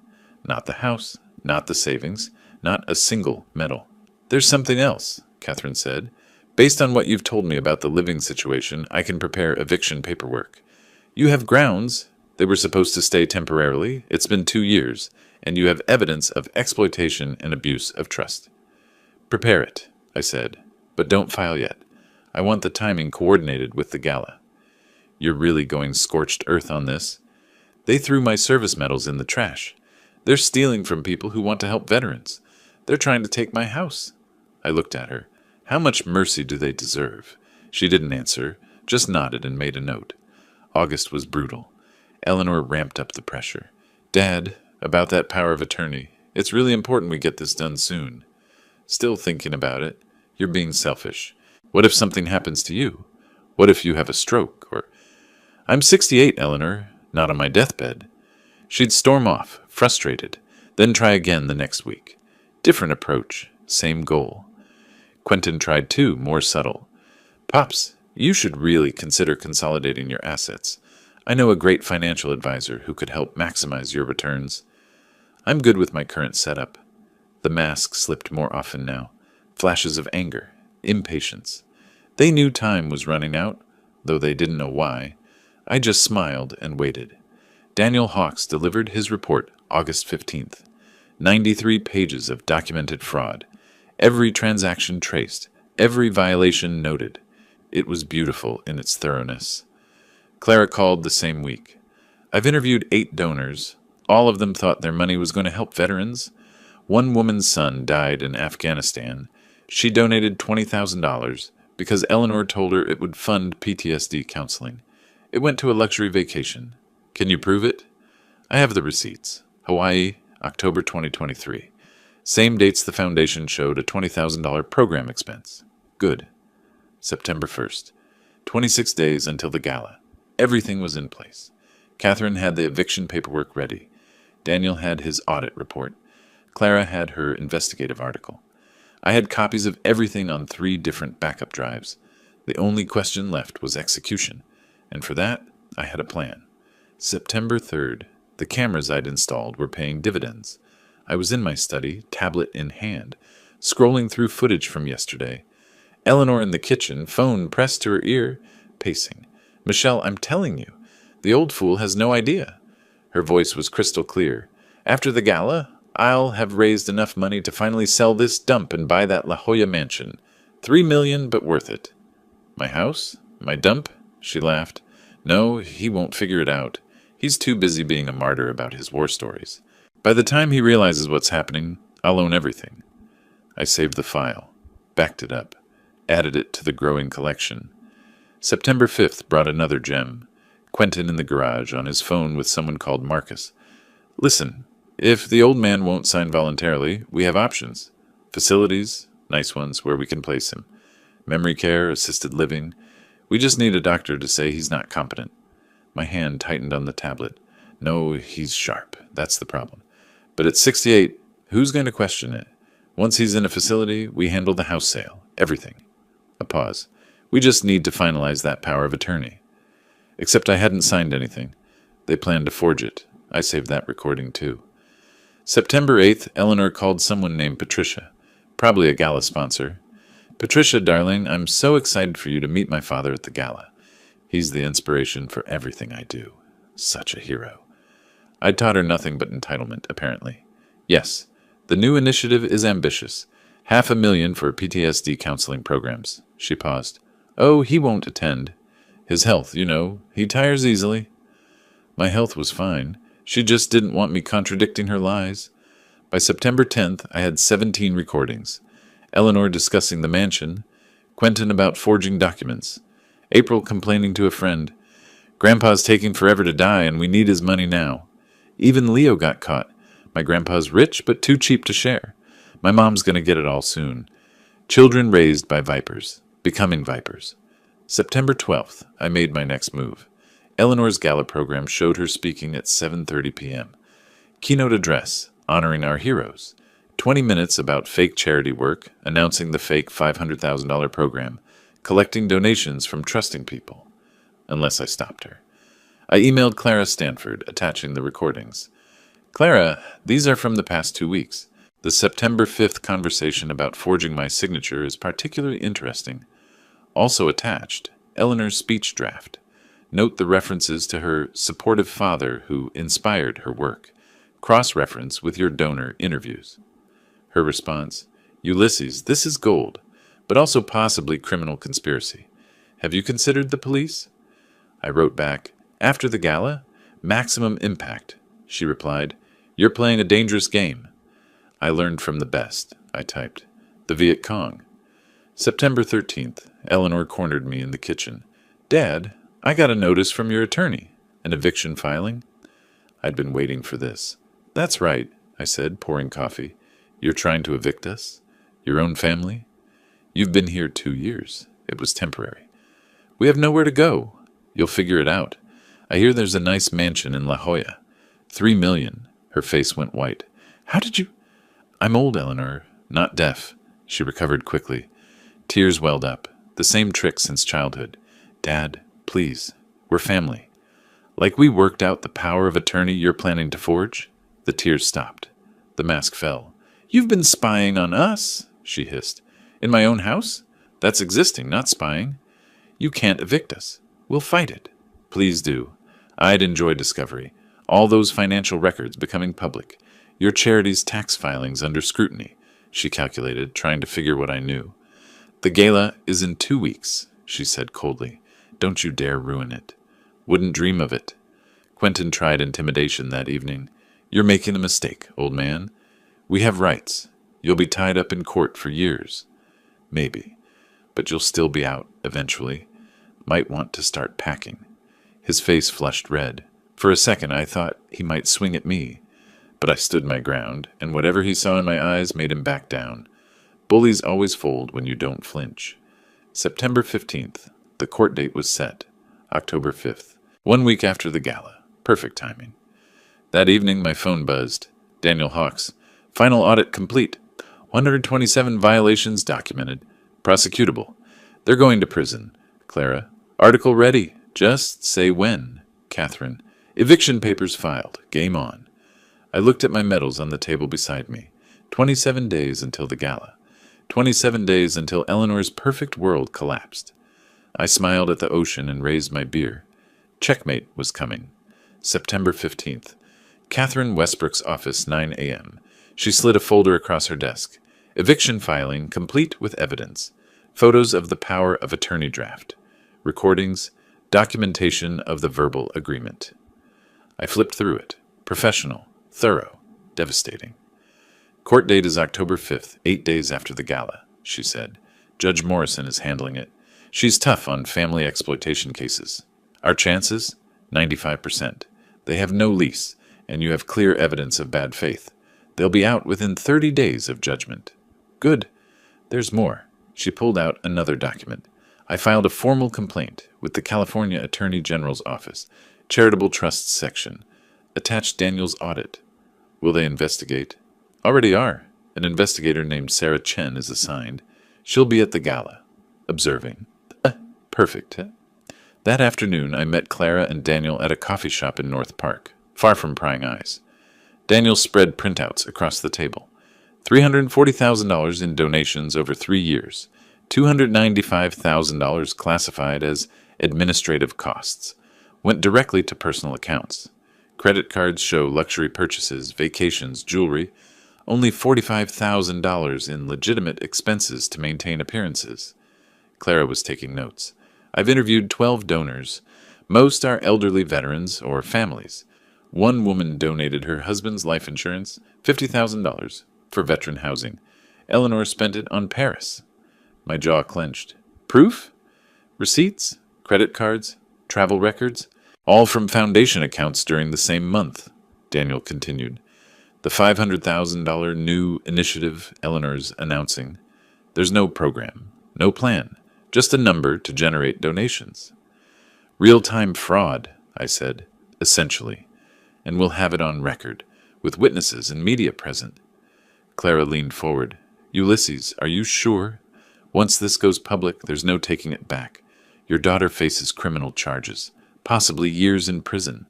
Not the house, not the savings, not a single medal. There's something else, Catherine said. Based on what you've told me about the living situation, I can prepare eviction paperwork. You have grounds. They were supposed to stay temporarily. It's been 2 years, and you have evidence of exploitation and abuse of trust. Prepare it, I said, but don't file yet. I want the timing coordinated with the gala. You're really going scorched earth on this. They threw my service medals in the trash. They're stealing from people who want to help veterans. They're trying to take my house. I looked at her. How much mercy do they deserve? She didn't answer, just nodded and made a note. August was brutal. Eleanor ramped up the pressure. Dad, about that power of attorney. It's really important we get this done soon. Still thinking about it. You're being selfish. What if something happens to you? What if you have a stroke? Or I'm 68, Eleanor, not on my deathbed. She'd storm off, frustrated, then try again the next week. Different approach, same goal. Quentin tried too, more subtle. Pops, you should really consider consolidating your assets. I know a great financial advisor who could help maximize your returns. I'm good with my current setup. The mask slipped more often now. Flashes of anger, impatience. They knew time was running out, though they didn't know why. I just smiled and waited. Daniel Hawkes delivered his report August 15th. 93 pages of documented fraud. Every transaction traced. Every violation noted. It was beautiful in its thoroughness. Clara called the same week. I've interviewed 8 donors. All of them thought their money was going to help veterans. One woman's son died in Afghanistan. She donated $20,000 because Eleanor told her it would fund PTSD counseling. It went to a luxury vacation. Can you prove it? I have the receipts. Hawaii, October 2023. Same dates the foundation showed a $20,000 program expense. Good. September 1st. 26 days until the gala. Everything was in place. Catherine had the eviction paperwork ready. Daniel had his audit report. Clara had her investigative article. I had copies of everything on 3 different backup drives. The only question left was execution, and for that, I had a plan. September 3rd. The cameras I'd installed were paying dividends. I was in my study, tablet in hand, scrolling through footage from yesterday. Eleanor in the kitchen, phone pressed to her ear, pacing. Michelle, I'm telling you, the old fool has no idea. Her voice was crystal clear. After the gala, I'll have raised enough money to finally sell this dump and buy that La Jolla mansion. $3 million, but worth it. My house? My dump? She laughed. No, he won't figure it out. He's too busy being a martyr about his war stories. By the time he realizes what's happening, I'll own everything. I saved the file, backed it up, added it to the growing collection. September 5th brought another gem. Quentin in the garage on his phone with someone called Marcus. Listen, if the old man won't sign voluntarily, we have options. Facilities, nice ones where we can place him. Memory care, assisted living. We just need a doctor to say he's not competent. My hand tightened on the tablet. No, he's sharp. That's the problem. But at 68, who's going to question it? Once he's in a facility, we handle the house sale. Everything. A pause. We just need to finalize that power of attorney. Except I hadn't signed anything. They planned to forge it. I saved that recording too. September 8th, Eleanor called someone named Patricia. Probably a gala sponsor. Patricia, darling, I'm so excited for you to meet my father at the gala. He's the inspiration for everything I do. Such a hero. I'd taught her nothing but entitlement, apparently. Yes, the new initiative is ambitious. $500,000 for PTSD counseling programs. She paused. Oh, he won't attend. His health, you know. He tires easily. My health was fine. She just didn't want me contradicting her lies. By September 10th, I had 17 recordings. Eleanor discussing the mansion. Quentin about forging documents. April complaining to a friend. Grandpa's taking forever to die, and we need his money now. Even Leo got caught. My grandpa's rich, but too cheap to share. My mom's going to get it all soon. Children raised by vipers. Becoming vipers. September 12th, I made my next move. Eleanor's gala program showed her speaking at 7:30 p.m. Keynote address, honoring our heroes. 20 minutes about fake charity work, announcing the fake $500,000 program, collecting donations from trusting people. Unless I stopped her. I emailed Clara Stanford, attaching the recordings. Clara, these are from the past 2 weeks. The September 5th conversation about forging my signature is particularly interesting. Also attached, Eleanor's speech draft. Note the references to her supportive father who inspired her work. Cross-reference with your donor interviews. Her response, Ulysses, this is gold. but also possibly criminal conspiracy. Have you considered the police? I wrote back, after the gala, maximum impact. She replied, you're playing a dangerous game. I learned from the best, I typed. The Viet Cong. September 13th, Eleanor cornered me in the kitchen. Dad, I got a notice from your attorney. An eviction filing? I'd been waiting for this. That's right, I said, pouring coffee. You're trying to evict us? Your own family? You've been here 2 years. It was temporary. We have nowhere to go. You'll figure it out. I hear there's a nice mansion in La Jolla. $3 million. Her face went white. How did you... I'm old, Eleanor, not deaf. She recovered quickly. Tears welled up. The same trick since childhood. Dad, please. We're family. Like we worked out the power of attorney you're planning to forge? The tears stopped. The mask fell. You've been spying on us, she hissed. In my own house? That's existing, not spying. You can't evict us. We'll fight it. Please do. I'd enjoy discovery. All those financial records becoming public. Your charity's tax filings under scrutiny, she calculated, trying to figure what I knew. The gala is in 2 weeks, she said coldly. Don't you dare ruin it. Wouldn't dream of it. Quentin tried intimidation that evening. You're making a mistake, old man. We have rights. You'll be tied up in court for years. Maybe. But you'll still be out, eventually. Might want to start packing. His face flushed red. For a second I thought he might swing at me. But I stood my ground, and whatever he saw in my eyes made him back down. Bullies always fold when you don't flinch. September 15th. The court date was set. October 5th. 1 week after the gala. Perfect timing. That evening my phone buzzed. Daniel Hawks. Final audit complete. 127 violations documented. Prosecutable. They're going to prison. Clara. Article ready. Just say when. Catherine. Eviction papers filed. Game on. I looked at my medals on the table beside me. 27 days until the gala. 27 days until Eleanor's perfect world collapsed. I smiled at the ocean and raised my beer. Checkmate was coming. September 15th. Catherine Westbrook's office, 9 a.m. She slid a folder across her desk. Eviction filing complete with evidence. Photos of the power of attorney draft. Recordings. Documentation of the verbal agreement. I flipped through it. Professional. Thorough. Devastating. Court date is October 5th, 8 days after the gala, she said. Judge Morrison is handling it. She's tough on family exploitation cases. Our chances? 95%. They have no lease, and you have clear evidence of bad faith. They'll be out within 30 days of judgment. Good. There's more. She pulled out another document. I filed a formal complaint with the California Attorney General's Office, Charitable Trusts Section. Attached Daniel's audit. Will they investigate? Already are. An investigator named Sarah Chen is assigned. She'll be at the gala. Observing. Perfect. That afternoon, I met Clara and Daniel at a coffee shop in North Park, far from prying eyes. Daniel spread printouts across the table. $340,000 in donations over 3 years. $295,000 classified as administrative costs. Went directly to personal accounts. Credit cards show luxury purchases, vacations, jewelry. Only $45,000 in legitimate expenses to maintain appearances. Clara was taking notes. I've interviewed 12 donors. Most are elderly veterans or families. One woman donated her husband's life insurance, $50,000, for veteran housing. Eleanor spent it on Paris. My jaw clenched. Proof? Receipts? Credit cards? Travel records? All from foundation accounts during the same month, Daniel continued. The $500,000 new initiative Eleanor's announcing. There's no program, no plan, just a number to generate donations. Real-time fraud, I said, essentially, and we'll have it on record, with witnesses and media present. Clara leaned forward. Ulysses, are you sure? Once this goes public, there's no taking it back. Your daughter faces criminal charges, possibly years in prison.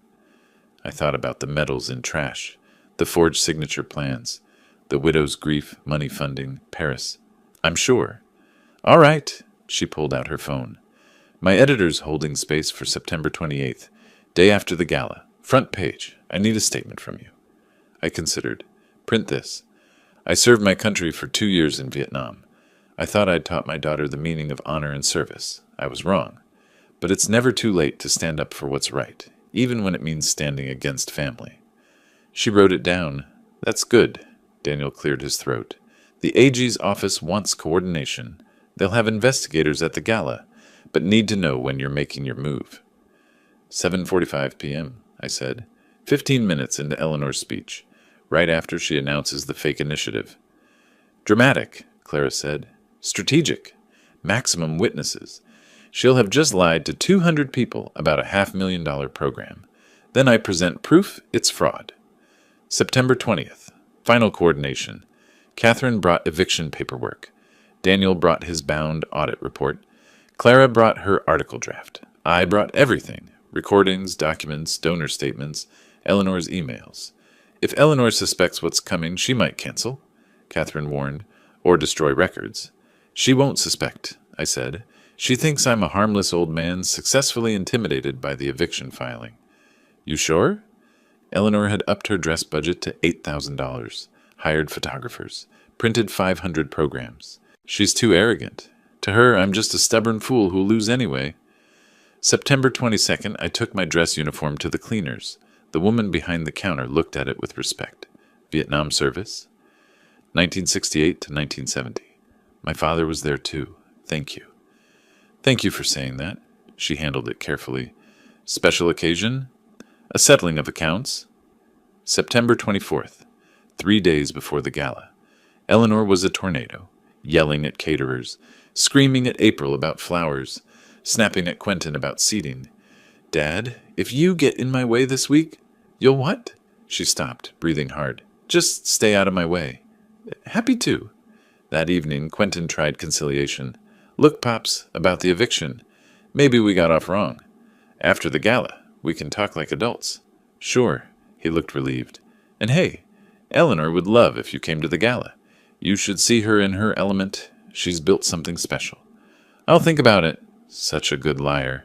I thought about the medals in trash, the forged signature plans, the widow's grief, money funding, Paris. I'm sure. All right, she pulled out her phone. My editor's holding space for September 28th, day after the gala. Front page. I need a statement from you. I considered. Print this. I served my country for 2 years in Vietnam. I thought I'd taught my daughter the meaning of honor and service. I was wrong. But it's never too late to stand up for what's right, even when it means standing against family. She wrote it down. That's good. Daniel cleared his throat. The AG's office wants coordination. They'll have investigators at the gala, but need to know when you're making your move. 7:45 p.m., I said, 15 minutes into Eleanor's speech, right after she announces the fake initiative. Dramatic, Clara said. Strategic. Maximum witnesses. She'll have just lied to 200 people about a $500,000 program. Then I present proof it's fraud. September 20th. Final coordination. Catherine brought eviction paperwork. Daniel brought his bound audit report. Clara brought her article draft. I brought everything. Recordings, documents, donor statements, Eleanor's emails. If Eleanor suspects what's coming, she might cancel, Catherine warned, or destroy records. She won't suspect, I said. She thinks I'm a harmless old man successfully intimidated by the eviction filing. You sure? Eleanor had upped her dress budget to $8,000, hired photographers, printed 500 programs. She's too arrogant. To her, I'm just a stubborn fool who'll lose anyway. September 22nd, I took my dress uniform to the cleaners. The woman behind the counter looked at it with respect. Vietnam service? 1968 to 1970. My father was there too. Thank you. Thank you for saying that. She handled it carefully. Special occasion? A settling of accounts. September 24th, 3 days before the gala. Eleanor was a tornado, yelling at caterers, screaming at April about flowers, snapping at Quentin about seating. Dad, if you get in my way this week, you'll what? She stopped, breathing hard. Just stay out of my way. Happy to. That evening, Quentin tried conciliation. Look, Pops, about the eviction. Maybe we got off wrong. After the gala, we can talk like adults. Sure. He looked relieved. And hey, Eleanor would love if you came to the gala. You should see her in her element. She's built something special. I'll think about it. Such a good liar.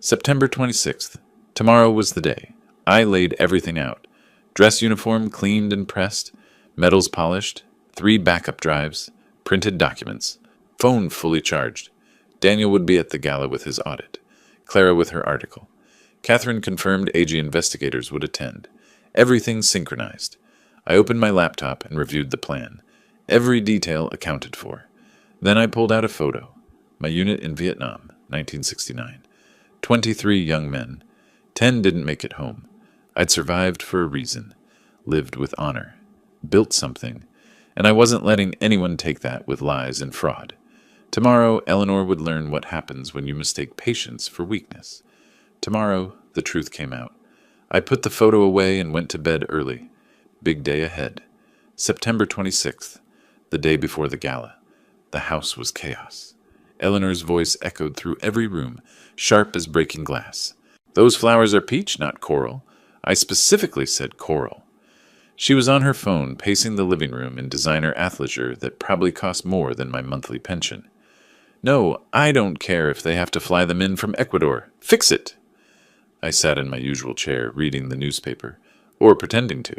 September 26th. Tomorrow was the day. I laid everything out. Dress uniform cleaned and pressed, medals polished, 3 backup drives, printed documents, phone fully charged. Daniel would be at the gala with his audit. Clara with her article. Catherine confirmed AG investigators would attend. Everything synchronized. I opened my laptop and reviewed the plan. Every detail accounted for. Then I pulled out a photo. My unit in Vietnam, 1969. 23 young men. 10 didn't make it home. I'd survived for a reason. Lived with honor. Built something. And I wasn't letting anyone take that with lies and fraud. Tomorrow, Eleanor would learn what happens when you mistake patience for weakness. Tomorrow, the truth came out. I put the photo away and went to bed early. Big day ahead. September 26th, the day before the gala. The house was chaos. Eleanor's voice echoed through every room, sharp as breaking glass. Those flowers are peach, not coral. I specifically said coral. She was on her phone, pacing the living room in designer athleisure that probably cost more than my monthly pension. No, I don't care if they have to fly them in from Ecuador. Fix it! I sat in my usual chair, reading the newspaper, or pretending to.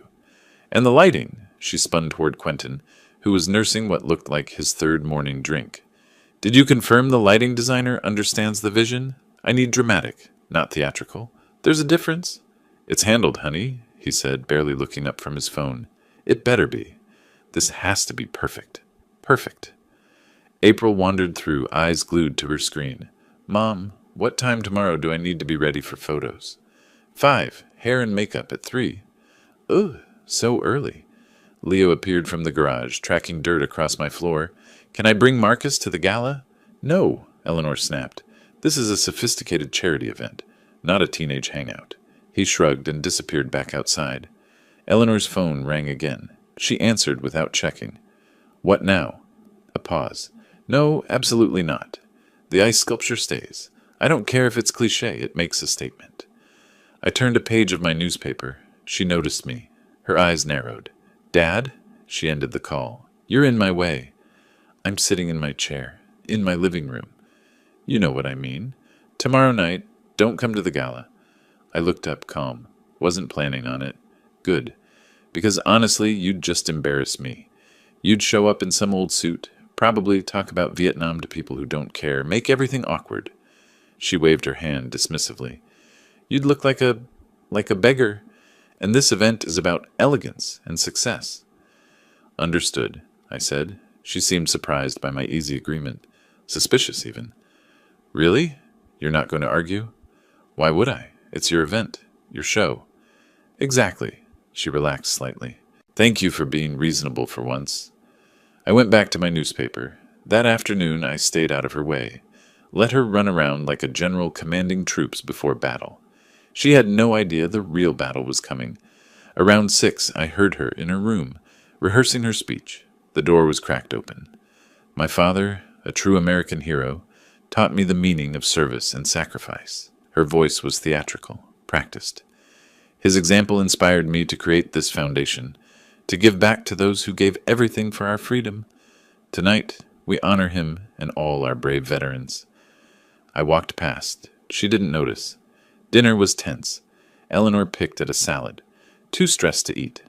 And the lighting, she spun toward Quentin, who was nursing what looked like his third morning drink. Did you confirm the lighting designer understands the vision? I need dramatic, not theatrical. There's a difference. It's handled, honey, he said, barely looking up from his phone. It better be. This has to be perfect. Perfect. April wandered through, eyes glued to her screen. Mom, what time tomorrow do I need to be ready for photos? 5. Hair and makeup at 3. Ugh, so early. Leo appeared from the garage, tracking dirt across my floor. Can I bring Marcus to the gala? No, Eleanor snapped. This is a sophisticated charity event, not a teenage hangout. He shrugged and disappeared back outside. Eleanor's phone rang again. She answered without checking. What now? A pause. No, absolutely not. The ice sculpture stays. I don't care if it's cliché, it makes a statement. I turned a page of my newspaper. She noticed me. Her eyes narrowed. Dad? She ended the call. You're in my way. I'm sitting in my chair, in my living room. You know what I mean. Tomorrow night, don't come to the gala. I looked up calm. Wasn't planning on it. Good. Because honestly, you'd just embarrass me. You'd show up in some old suit, Probably talk about Vietnam to people who don't care. Make everything awkward. She waved her hand dismissively. You'd look like a beggar, and this event is about elegance and success. Understood, I said. She seemed surprised by my easy agreement. Suspicious, even. Really? You're not going to argue? Why would I? It's your event, your show. Exactly. She relaxed slightly. Thank you for being reasonable for once. I went back to my newspaper. That afternoon I stayed out of her way. Let her run around like a general commanding troops before battle. She had no idea the real battle was coming. Around 6, I heard her in her room, rehearsing her speech. The door was cracked open. My father, a true American hero, taught me the meaning of service and sacrifice. Her voice was theatrical, practiced. His example inspired me to create this foundation, to give back to those who gave everything for our freedom. Tonight, we honor him and all our brave veterans. I walked past. She didn't notice. Dinner was tense. Eleanor picked at a salad, too stressed to eat.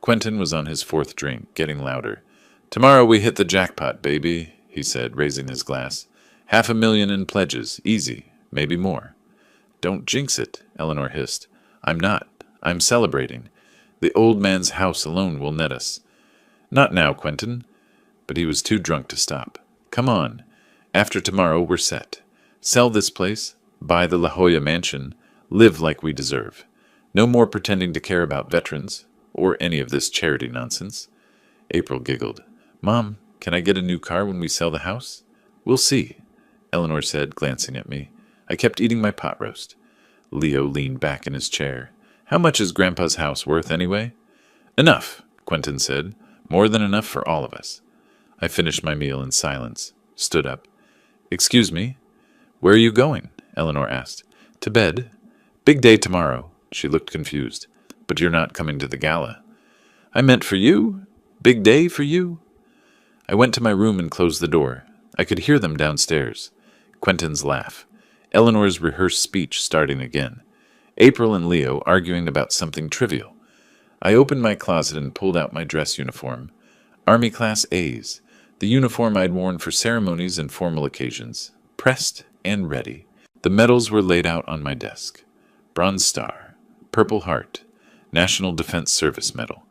Quentin was on his 4th drink, getting louder. Tomorrow we hit the jackpot, baby, he said, raising his glass. $500,000 in pledges, easy, maybe more. Don't jinx it, Eleanor hissed. I'm not. I'm celebrating. The old man's house alone will net us. Not now, Quentin. But he was too drunk to stop. Come on. After tomorrow, we're set. Sell this place, buy the La Jolla mansion, live like we deserve. No more pretending to care about veterans, or any of this charity nonsense. April giggled. Mom, can I get a new car when we sell the house? We'll see, Eleanor said, glancing at me. I kept eating my pot roast. Leo leaned back in his chair. How much is Grandpa's house worth, anyway? Enough, Quentin said. More than enough for all of us. I finished my meal in silence, stood up. Excuse me? Where are you going? Eleanor asked. To bed. Big day tomorrow. She looked confused. But you're not coming to the gala. I meant for you. Big day for you. I went to my room and closed the door. I could hear them downstairs. Quentin's laugh. Eleanor's rehearsed speech starting again. April and Leo arguing about something trivial. I opened my closet and pulled out my dress uniform. Army Class A's. The uniform I'd worn for ceremonies and formal occasions. Pressed and ready. The medals were laid out on my desk. Bronze Star. Purple Heart. National Defense Service Medal.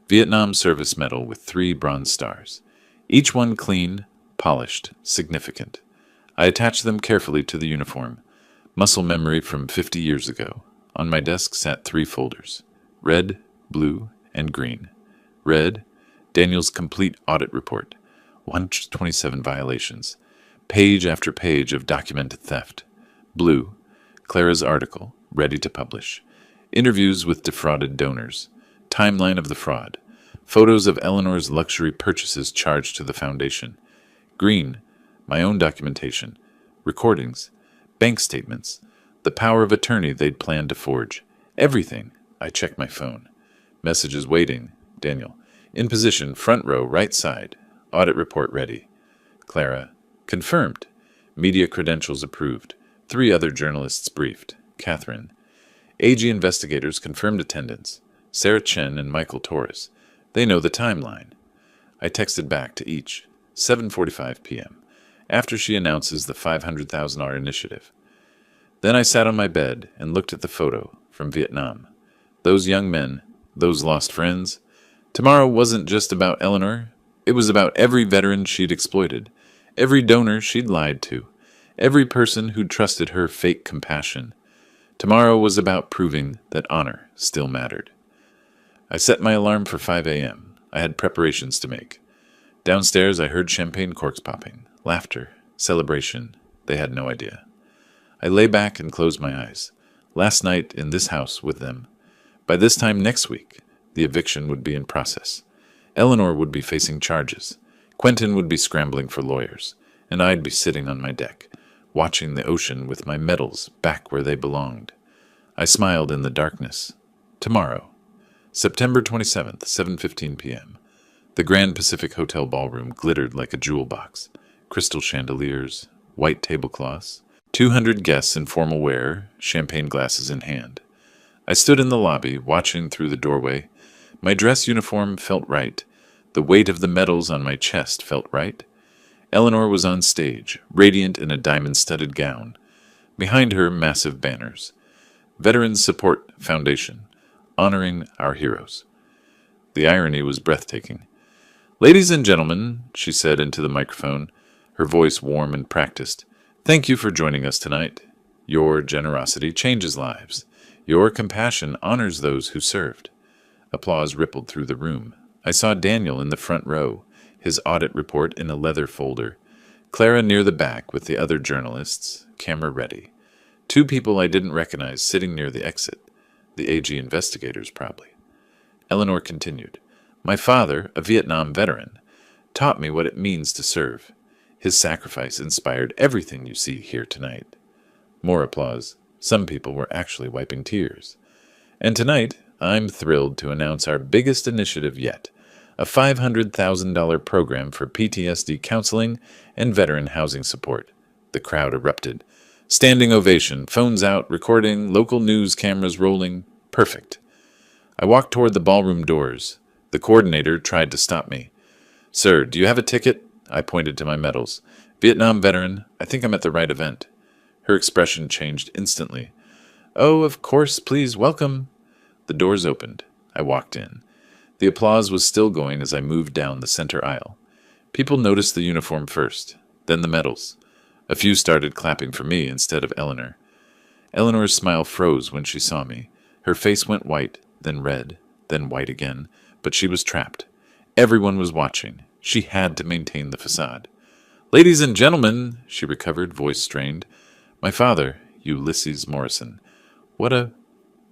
Vietnam Service Medal with 3 bronze stars. Each one clean, polished, significant. I attached them carefully to the uniform. Muscle memory from 50 years ago. On my desk sat 3 folders. Red, blue, and green. Red, Daniel's complete audit report. 127 violations. Page after page of documented theft. Blue, Clara's article, ready to publish. Interviews with defrauded donors. Timeline of the fraud. Photos of Eleanor's luxury purchases charged to the foundation. Green, my own documentation. Recordings. Bank statements. The power of attorney they'd planned to forge. Everything. I checked my phone. Messages waiting. Daniel. In position, front row, right side. Audit report ready. Clara. Confirmed. Media credentials approved. 3 other journalists briefed. Catherine. AG investigators confirmed attendance. Sarah Chen and Michael Torres. They know the timeline. I texted back to each. 7:45 p.m. After she announces the $500,000 initiative. Then I sat on my bed and looked at the photo from Vietnam. Those young men, those lost friends. Tomorrow wasn't just about Eleanor. It was about every veteran she'd exploited, every donor she'd lied to, every person who'd trusted her fake compassion. Tomorrow was about proving that honor still mattered. I set my alarm for 5 a.m. I had preparations to make. Downstairs I heard champagne corks popping, laughter, celebration. They had no idea. I lay back and closed my eyes. Last night in this house with them. By this time next week, the eviction would be in process. Eleanor would be facing charges. Quentin would be scrambling for lawyers. And I'd be sitting on my deck, watching the ocean with my medals back where they belonged. I smiled in the darkness. Tomorrow. September 27th, 7:15 p.m. The Grand Pacific Hotel ballroom glittered like a jewel box. Crystal chandeliers, white tablecloths, 200 guests in formal wear, champagne glasses in hand. I stood in the lobby, watching through the doorway. My dress uniform felt right. The weight of the medals on my chest felt right. Eleanor was on stage, radiant in a diamond-studded gown. Behind her, massive banners. Veterans Support Foundation, honoring our heroes. The irony was breathtaking. "Ladies and gentlemen," she said into the microphone, her voice warm and practiced, "thank you for joining us tonight. Your generosity changes lives. Your compassion honors those who served." Applause rippled through the room. I saw Daniel in the front row, his audit report in a leather folder. Clara near the back with the other journalists, camera ready. Two people I didn't recognize sitting near the exit. The AG investigators, probably. Eleanor continued. "My father, a Vietnam veteran, taught me what it means to serve. His sacrifice inspired everything you see here tonight." More applause. Some people were actually wiping tears. "And tonight, I'm thrilled to announce our biggest initiative yet, a $500,000 program for PTSD counseling and veteran housing support." The crowd erupted. Standing ovation, phones out, recording, local news cameras rolling. Perfect. I walked toward the ballroom doors. The coordinator tried to stop me. "Sir, do you have a ticket?" I pointed to my medals. "Vietnam veteran, I think I'm at the right event." Her expression changed instantly. "Oh, of course, please, welcome." The doors opened. I walked in. The applause was still going as I moved down the center aisle. People noticed the uniform first, then the medals. A few started clapping for me instead of Eleanor. Eleanor's smile froze when she saw me. Her face went white, then red, then white again, but she was trapped. Everyone was watching. She had to maintain the facade. "Ladies and gentlemen," she recovered, voice strained. "My father, Ulysses Morrison." "What a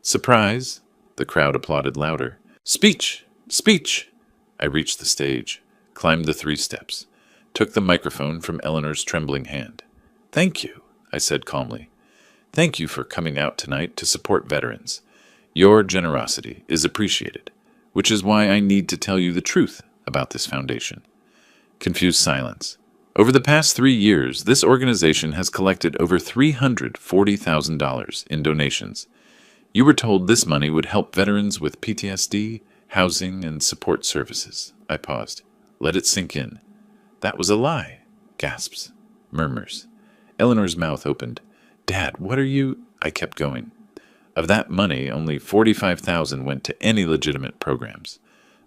surprise!" The crowd applauded louder. "Speech! Speech!" I reached the stage, climbed the 3 steps, took the microphone from Eleanor's trembling hand. "Thank you," I said calmly. "Thank you for coming out tonight to support veterans. Your generosity is appreciated, which is why I need to tell you the truth about this foundation." Confused silence. Over the past 3 years, this organization has collected over $340,000 in donations. You were told this money would help veterans with PTSD, housing, and support services. I paused. Let it sink in. "That was a lie." Gasps. Murmurs. Eleanor's mouth opened. "Dad, what are you—" I kept going. Of that money, only $45,000 went to any legitimate programs.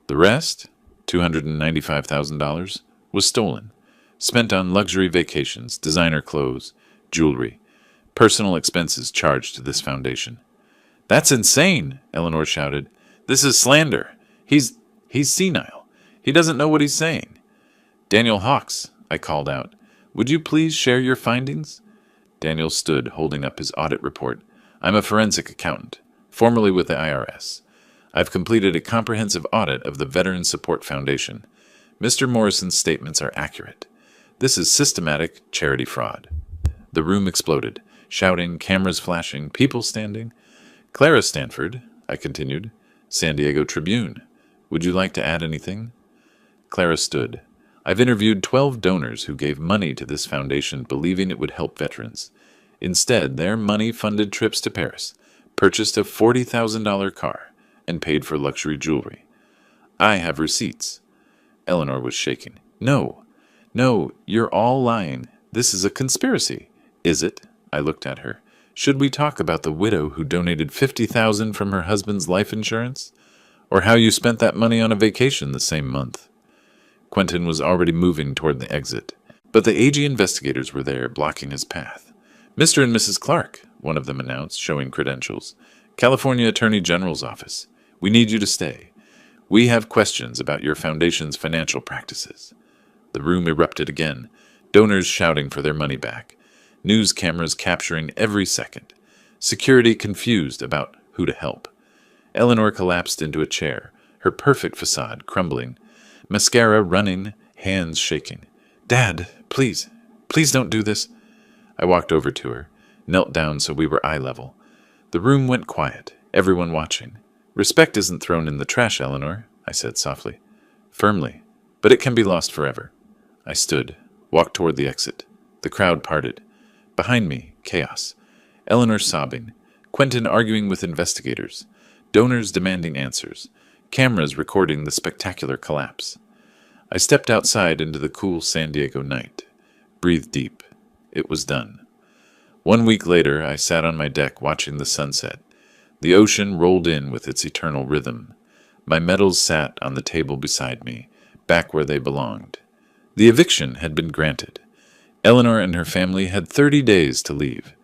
The rest, $295,000, was stolen, spent on luxury vacations, designer clothes, jewelry, personal expenses charged to this foundation. "That's insane," Eleanor shouted. "This is slander. He's senile. He doesn't know what he's saying." "Daniel Hawks," I called out, "would you please share your findings?" Daniel stood, holding up his audit report. "I'm a forensic accountant, formerly with the IRS. I've completed a comprehensive audit of the Veteran Support Foundation. Mr. Morrison's statements are accurate. This is systematic charity fraud." The room exploded, shouting, cameras flashing, people standing. "Clara Stanford," I continued, "San Diego Tribune. Would you like to add anything?" Clara stood. "I've interviewed 12 donors who gave money to this foundation believing it would help veterans. Instead, their money funded trips to Paris, purchased a $40,000 car, and paid for luxury jewelry. I have receipts." Eleanor was shaking. No, you're all lying. This is a conspiracy." "Is it?" I looked at her. "Should we talk about the widow who donated $50,000 from her husband's life insurance? Or how you spent that money on a vacation the same month?" Quentin was already moving toward the exit, but the AG investigators were there, blocking his path. "Mr. and Mrs. Clark," one of them announced, showing credentials. "California Attorney General's office. We need you to stay. We have questions about your foundation's financial practices." The room erupted again, donors shouting for their money back, news cameras capturing every second, security confused about who to help. Eleanor collapsed into a chair, her perfect facade crumbling, mascara running, hands shaking. "Dad, please don't do this." I walked over to her, knelt down so we were eye level. The room went quiet, everyone watching. "Respect isn't thrown in the trash, Eleanor," I said softly. "Firmly, but it can be lost forever." I stood, walked toward the exit. The crowd parted. Behind me, chaos. Eleanor sobbing, Quentin arguing with investigators, donors demanding answers, cameras recording the spectacular collapse. I stepped outside into the cool San Diego night. Breathe deep. It was done. 1 week later, I sat on my deck watching the sunset. The ocean rolled in with its eternal rhythm. My medals sat on the table beside me, back where they belonged. The eviction had been granted. Eleanor and her family had 30 days to leave.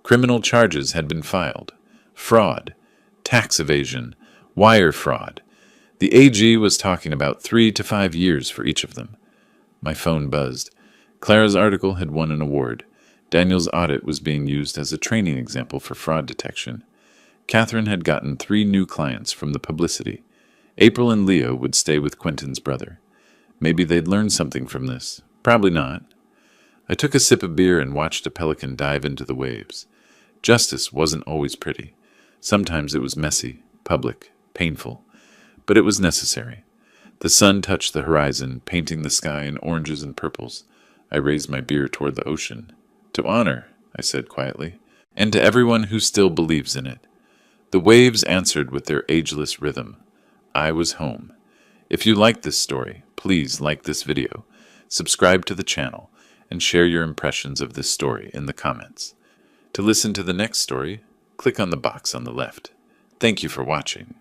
Criminal charges had been filed. Fraud, tax evasion, wire fraud. The AG was talking about 3 to 5 years for each of them. My phone buzzed. Clara's article had won an award. Daniel's audit was being used as a training example for fraud detection. Catherine had gotten 3 new clients from the publicity. April and Leo would stay with Quentin's brother. Maybe they'd learn something from this. Probably not. I took a sip of beer and watched a pelican dive into the waves. Justice wasn't always pretty. Sometimes it was messy, public, painful. But it was necessary. The sun touched the horizon, painting the sky in oranges and purples. I raised my beer toward the ocean. To honor, I said quietly, and to everyone who still believes in it. The waves answered with their ageless rhythm. I was home. If you like this story, please like this video, subscribe to the channel, and share your impressions of this story in the comments. To listen to the next story, click on the box on the left. Thank you for watching.